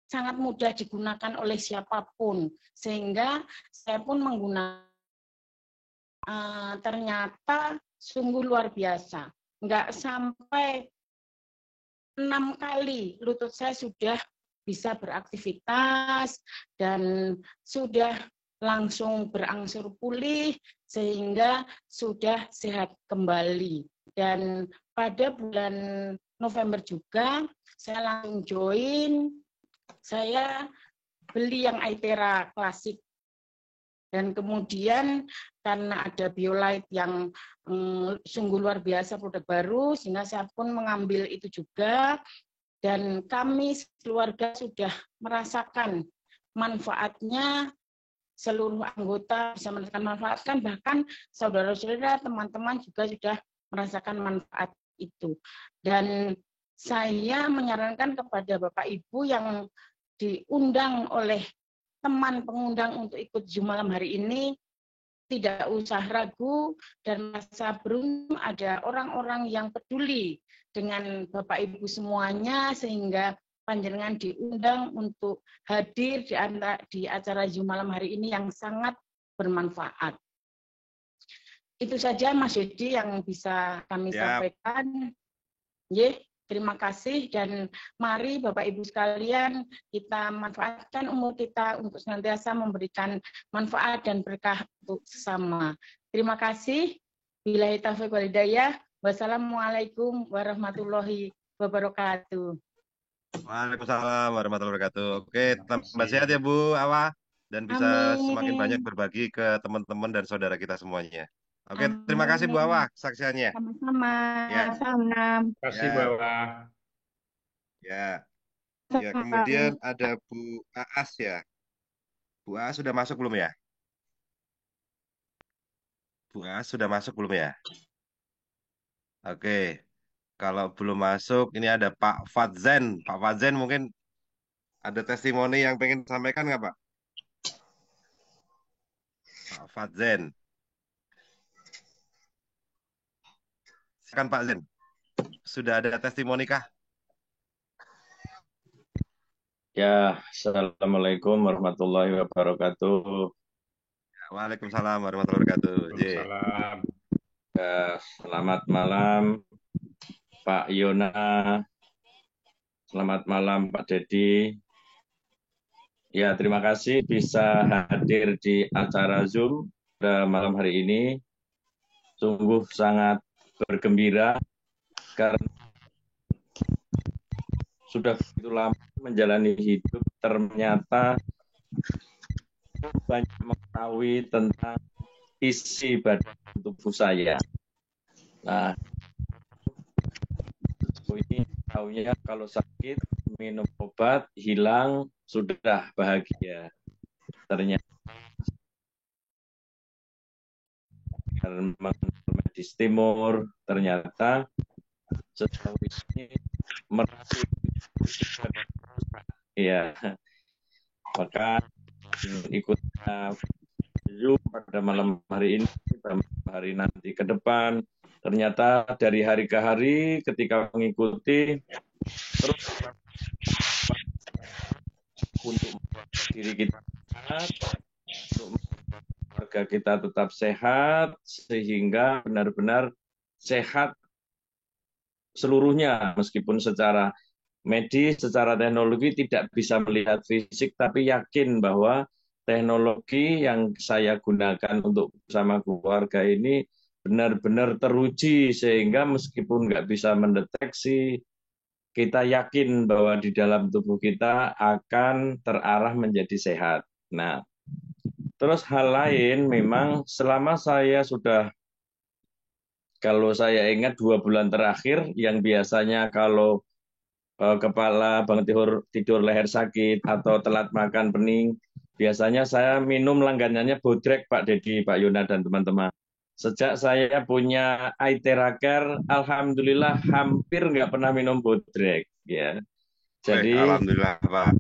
Speaker 12: sangat mudah digunakan oleh siapapun, sehingga saya pun menggunakan, ternyata sungguh luar biasa. Nggak sampai 6 kali lutut saya sudah bisa beraktivitas dan sudah langsung berangsur pulih, sehingga sudah sehat kembali. Dan pada bulan November juga saya langsung join, saya beli yang Aitera klasik. Dan kemudian karena ada BioLite yang sungguh luar biasa, produk baru, sehingga saya pun mengambil itu juga. Dan kami keluarga sudah merasakan manfaatnya, seluruh anggota bisa merasakan manfaatkan, bahkan saudara-saudara, teman-teman juga sudah merasakan manfaat itu. Dan saya menyarankan kepada Bapak Ibu yang diundang oleh teman pengundang untuk ikut Zoom malam hari ini, tidak usah ragu dan merasa beruntung ada orang-orang yang peduli dengan Bapak Ibu semuanya, sehingga panjenengan diundang untuk hadir di acara Zoom malam hari ini yang sangat bermanfaat. Itu saja Mas Dedi yang bisa kami sampaikan. Terima kasih, dan mari Bapak Ibu sekalian kita manfaatkan umur kita untuk senantiasa memberikan manfaat dan berkah untuk sesama. Terima kasih. Billahi taufiq wal hidayah. Wassalamualaikum warahmatullahi wabarakatuh.
Speaker 9: Waalaikumsalam warahmatullahi wabarakatuh. Oke, tambah sehat ya Bu Awa dan bisa semakin banyak
Speaker 12: Amin.
Speaker 9: berbagi ke teman-teman dan saudara kita semuanya. Oke, terima kasih Bu Awa kesaksiannya.
Speaker 12: Sama-sama.
Speaker 9: Ya,
Speaker 12: Salam.
Speaker 1: Terima kasih Bu
Speaker 9: ya,
Speaker 1: Awa.
Speaker 9: ya, ya. Kemudian ada Bu Aas ya. Bu Aas sudah masuk belum ya? Bu Aas sudah masuk belum ya? Oke, kalau belum masuk, ini ada Pak Fadzen. Pak Fadzen mungkin ada testimoni yang pengen sampaikan nggak Pak? Pak Fadzen. Silakan Pak Zen. Sudah ada testimoni kah?
Speaker 13: Ya, Assalamualaikum warahmatullahi wabarakatuh.
Speaker 9: Waalaikumsalam warahmatullahi wabarakatuh.
Speaker 1: Waalaikumsalam.
Speaker 13: Selamat malam Pak Yona. Selamat malam Pak Dedi. Ya, terima kasih bisa hadir di acara Zoom pada malam hari ini. Sungguh sangat bergembira karena sudah begitu lama menjalani hidup, ternyata banyak mengetahui tentang isi badan tubuh saya. Nah, ini tahunya kalau sakit minum obat hilang sudah bahagia. Ternyata medis timur ternyata sejauh ini meracik ya, maka ikutnya Zoom pada malam hari ini, hari nanti ke depan. Ternyata dari hari ke hari ketika mengikuti terus untuk diri kita sehat, untuk keluarga kita tetap sehat, sehingga benar-benar sehat seluruhnya, meskipun secara medis, secara teknologi tidak bisa melihat fisik, tapi yakin bahwa teknologi yang saya gunakan untuk bersama keluarga ini benar-benar teruji, sehingga meskipun nggak bisa mendeteksi, kita yakin bahwa di dalam tubuh kita akan terarah menjadi sehat. Nah, terus hal lain memang selama saya sudah, kalau saya ingat 2 bulan terakhir, yang biasanya kalau kepala bangun tidur leher sakit atau telat makan pening, biasanya saya minum langganannya Bodrek Pak Dedi, Pak Yona dan teman-teman. Sejak saya punya iTera Care, alhamdulillah hampir nggak pernah minum Bodrek ya. Jadi
Speaker 9: alhamdulillah Pak.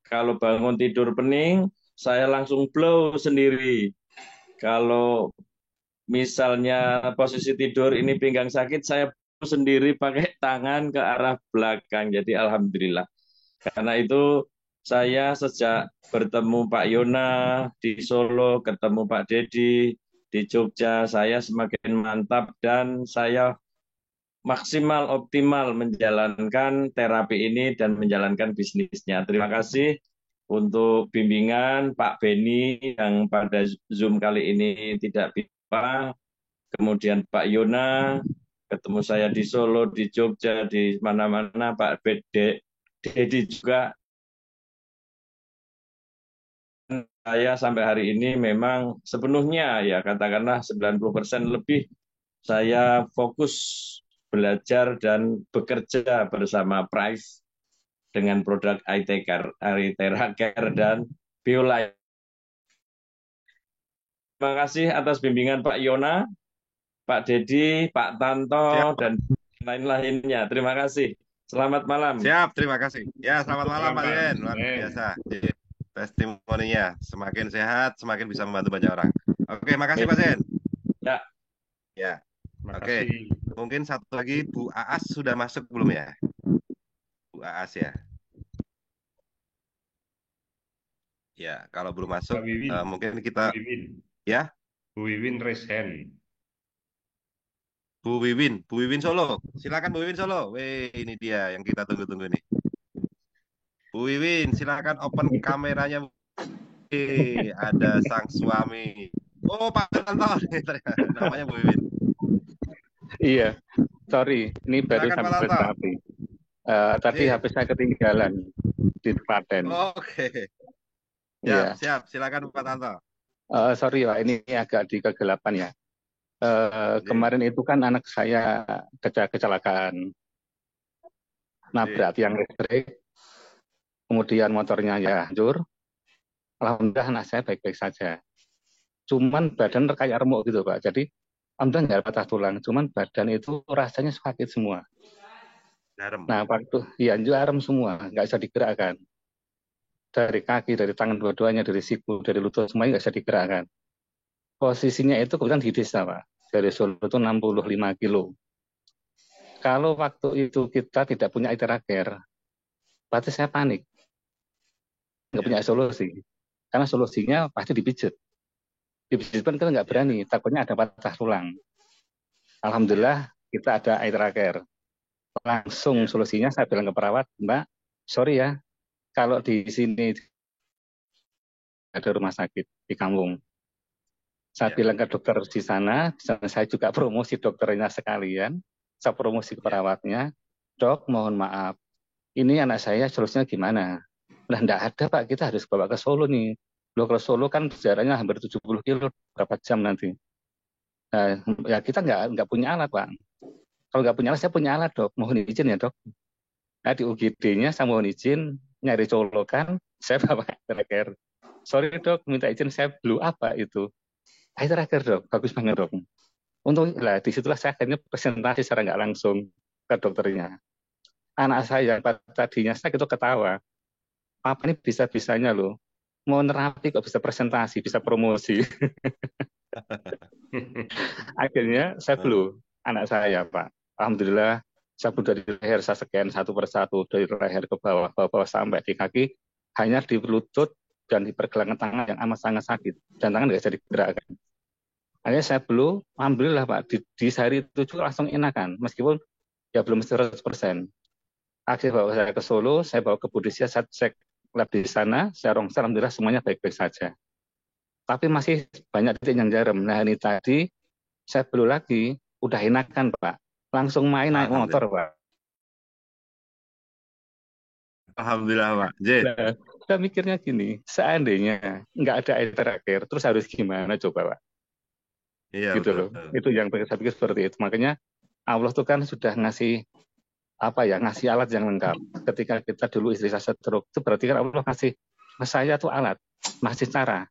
Speaker 13: Kalau bangun tidur pening, saya langsung blow sendiri. Kalau misalnya posisi tidur ini pinggang sakit, saya sendiri pakai tangan ke arah belakang. Jadi alhamdulillah. Karena itu saya sejak bertemu Pak Yona di Solo, ketemu Pak Dedi di Jogja, saya semakin mantap dan saya maksimal optimal menjalankan terapi ini dan menjalankan bisnisnya. Terima kasih untuk bimbingan Pak Beni yang pada Zoom kali ini tidak bisa. Kemudian Pak Yona, ketemu saya di Solo, di Jogja, di mana-mana, Pak Dedi juga. Saya sampai hari ini memang sepenuhnya ya katakanlah 90% lebih saya fokus belajar dan bekerja bersama Price dengan produk iTera Care dan BioLife. Terima kasih atas bimbingan Pak Yona, Pak Dedi, Pak Tanto, dan lain-lainnya. Terima kasih. Selamat malam.
Speaker 9: Siap, terima kasih. Ya, selamat malam Pak Yen. Luar biasa. Testimoninya semakin sehat, semakin bisa membantu banyak orang. Oke, makasih Pak Yen.
Speaker 13: Ya.
Speaker 9: Ya. Oke. Mungkin satu lagi Bu Aas sudah masuk belum ya? Bu Aas ya. Ya, kalau belum masuk, mungkin kita ya.
Speaker 1: Bu Wiwin raise hand.
Speaker 9: Bu Wiwin Solo. Silakan Bu Wiwin Solo. Weh, ini dia yang kita tunggu-tunggu nih. Bu Wiwin, silakan open kameranya. Ada sang suami. Oh, Pak Tanto. Namanya Bu Wiwin.
Speaker 14: Iya, sorry, ini baru sampai terapi. Tadi HP saya ketinggalan di Paten.
Speaker 9: Oke. Siap,
Speaker 14: Iya.
Speaker 9: siap. Silakan Pak Tanto.
Speaker 14: Sorry Pak, ini agak di kegelapan ya. Kemarin itu kan anak saya kecelakaan, nabrak tiang listrik, kemudian motornya ya hancur. Alhamdulillah anak saya baik-baik saja. Cuman badan kayak remuk gitu Pak. Jadi alhamdulillah nggak patah tulang, cuman badan itu rasanya sakit semua.
Speaker 9: Garam.
Speaker 14: Nah waktu ya arem semua, nggak bisa digerakkan. Dari kaki, dari tangan dua-duanya, dari siku, dari lutut semuanya nggak bisa digerakkan. Posisinya itu kebetulan di desa Pak. Dari Solo itu 65 kilo. Kalau waktu itu kita tidak punya ITERACARE, berarti saya panik. Nggak punya solusi. Karena solusinya pasti dipijit. Dipijit pun kita nggak berani, takutnya ada patah tulang. Alhamdulillah kita ada ITERACARE. Langsung solusinya saya bilang ke perawat, Mbak, sorry ya, kalau di sini ada rumah sakit di kampung. Saya bilang ke dokter di sana saya juga promosi dokternya sekalian, saya promosi ke perawatnya, dok mohon maaf, ini anak saya solusinya gimana? Nah enggak ada Pak, kita harus bawa ke Solo nih. Loh ke Solo kan jaraknya hampir 70 kilo, berapa jam nanti? Nah, ya kita nggak punya alat Pak. Kalau nggak punya alat, saya punya alat dok, mohon izin ya dok. Nah di UGD-nya saya mohon izin, nyari colokan, saya bawa ITERACARE. Sorry dok, minta izin saya blue apa itu? ITERACARE dok, bagus banget dok. Untuk lah disitulah saya akhirnya presentasi secara nggak langsung ke dokternya. Anak saya tadinya saya itu ketawa, apa ini bisa-bisanya loh, mau nerapi kok bisa presentasi, bisa promosi. Akhirnya saya blue anak saya Pak. Alhamdulillah saya blue dari leher, saya scan satu persatu dari leher ke bawah sampai di kaki, hanya di lutut dan di pergelangan tangan yang amat sangat sakit dan tangan nggak bisa digerakkan. Akhirnya saya blue, alhamdulillah Pak, di sehari itu juga langsung enakan, meskipun ya belum 100%. Akhirnya bawa saya ke Solo, saya bawa ke Budisia, saya cek lab di sana, saya rongsor, alhamdulillah semuanya baik-baik saja. Tapi masih banyak titik yang jarum. Nah ini tadi saya blue lagi, udah enakan Pak, langsung main naik motor Pak.
Speaker 9: Alhamdulillah Pak.
Speaker 14: Nah, saya mikirnya gini, seandainya nggak ada ITERACARE, terus harus gimana coba Pak?
Speaker 9: Iya,
Speaker 14: gitu loh. Itu yang saya pikir seperti itu. Makanya Allah tuh kan sudah ngasih ngasih alat yang lengkap. Ketika kita dulu istri saya stroke, itu berarti kan Allah ngasih saya tuh alat, masih cara.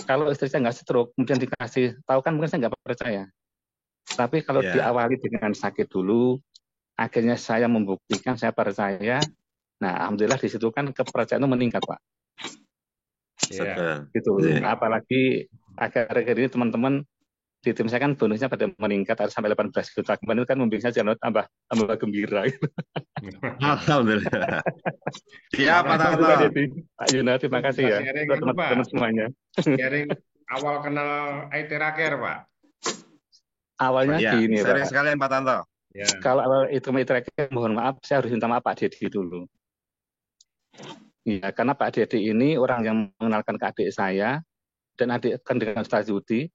Speaker 14: Kalau istri saya nggak stroke, kemudian dikasih tahu kan mungkin saya nggak percaya. Tapi kalau diawali dengan sakit dulu, akhirnya saya membuktikan saya percaya. Nah, alhamdulillah di situ kan kepercayaan itu meningkat Pak. Gitu. Apalagi akhir-akhir ini teman-teman di tim saya kan bonusnya pada meningkat harus sampai 18 juta. Kemarin itu kan membuat saya tambah gembira.
Speaker 9: Alhamdulillah. Siapa
Speaker 14: Pak Yuna, terima kasih ya buat teman-teman semuanya.
Speaker 1: Sharing awal kenal ITERACARE Pak.
Speaker 14: Awalnya gini Pak.
Speaker 9: Sharing sekalian Pak Tanto.
Speaker 1: Ya.
Speaker 14: Kalau awal itu ITERACARE, mohon maaf, saya harus minta maaf Pak Dedi dulu. Iya, karena Pak Dedi ini orang yang mengenalkan ke adik saya dan adik kan dengan Ustaz Yudi.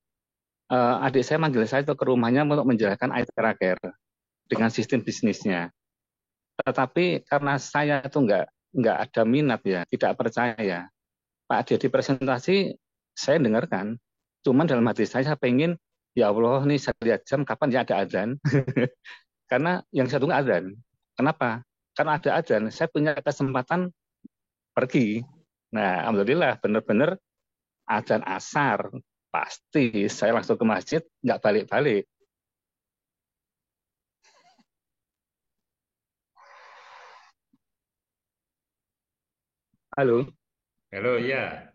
Speaker 14: Adik saya manggil saya itu ke rumahnya untuk menjalankan ITERACARE dengan sistem bisnisnya. Tetapi karena saya itu nggak ada minat ya, tidak percaya. Pak Dedi presentasi, saya dengarkan. Cuman dalam hati saya pengen, ya Allah nih saya lihat jam kapan ya ada azan. Karena yang saya tunggu azan. Kenapa? Karena ada azan, saya punya kesempatan pergi. Nah, alhamdulillah benar-benar azan asar. Pasti saya langsung ke masjid, nggak balik-balik. Halo.
Speaker 1: Halo, ya.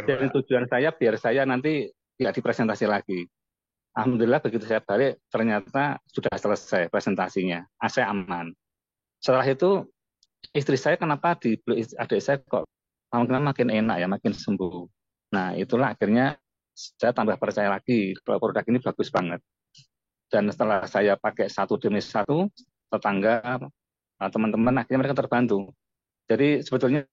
Speaker 14: Dan tujuan saya biar saya nanti tidak dipresentasi lagi. Alhamdulillah begitu saya balik, ternyata sudah selesai presentasinya. Saya aman. Setelah itu, istri saya kenapa di adik saya kok makin enak ya, makin sembuh. Nah, itulah akhirnya saya tambah percaya lagi bahwa produk ini bagus banget. Dan setelah saya pakai satu demi satu, tetangga, teman-teman akhirnya mereka terbantu. Jadi sebetulnya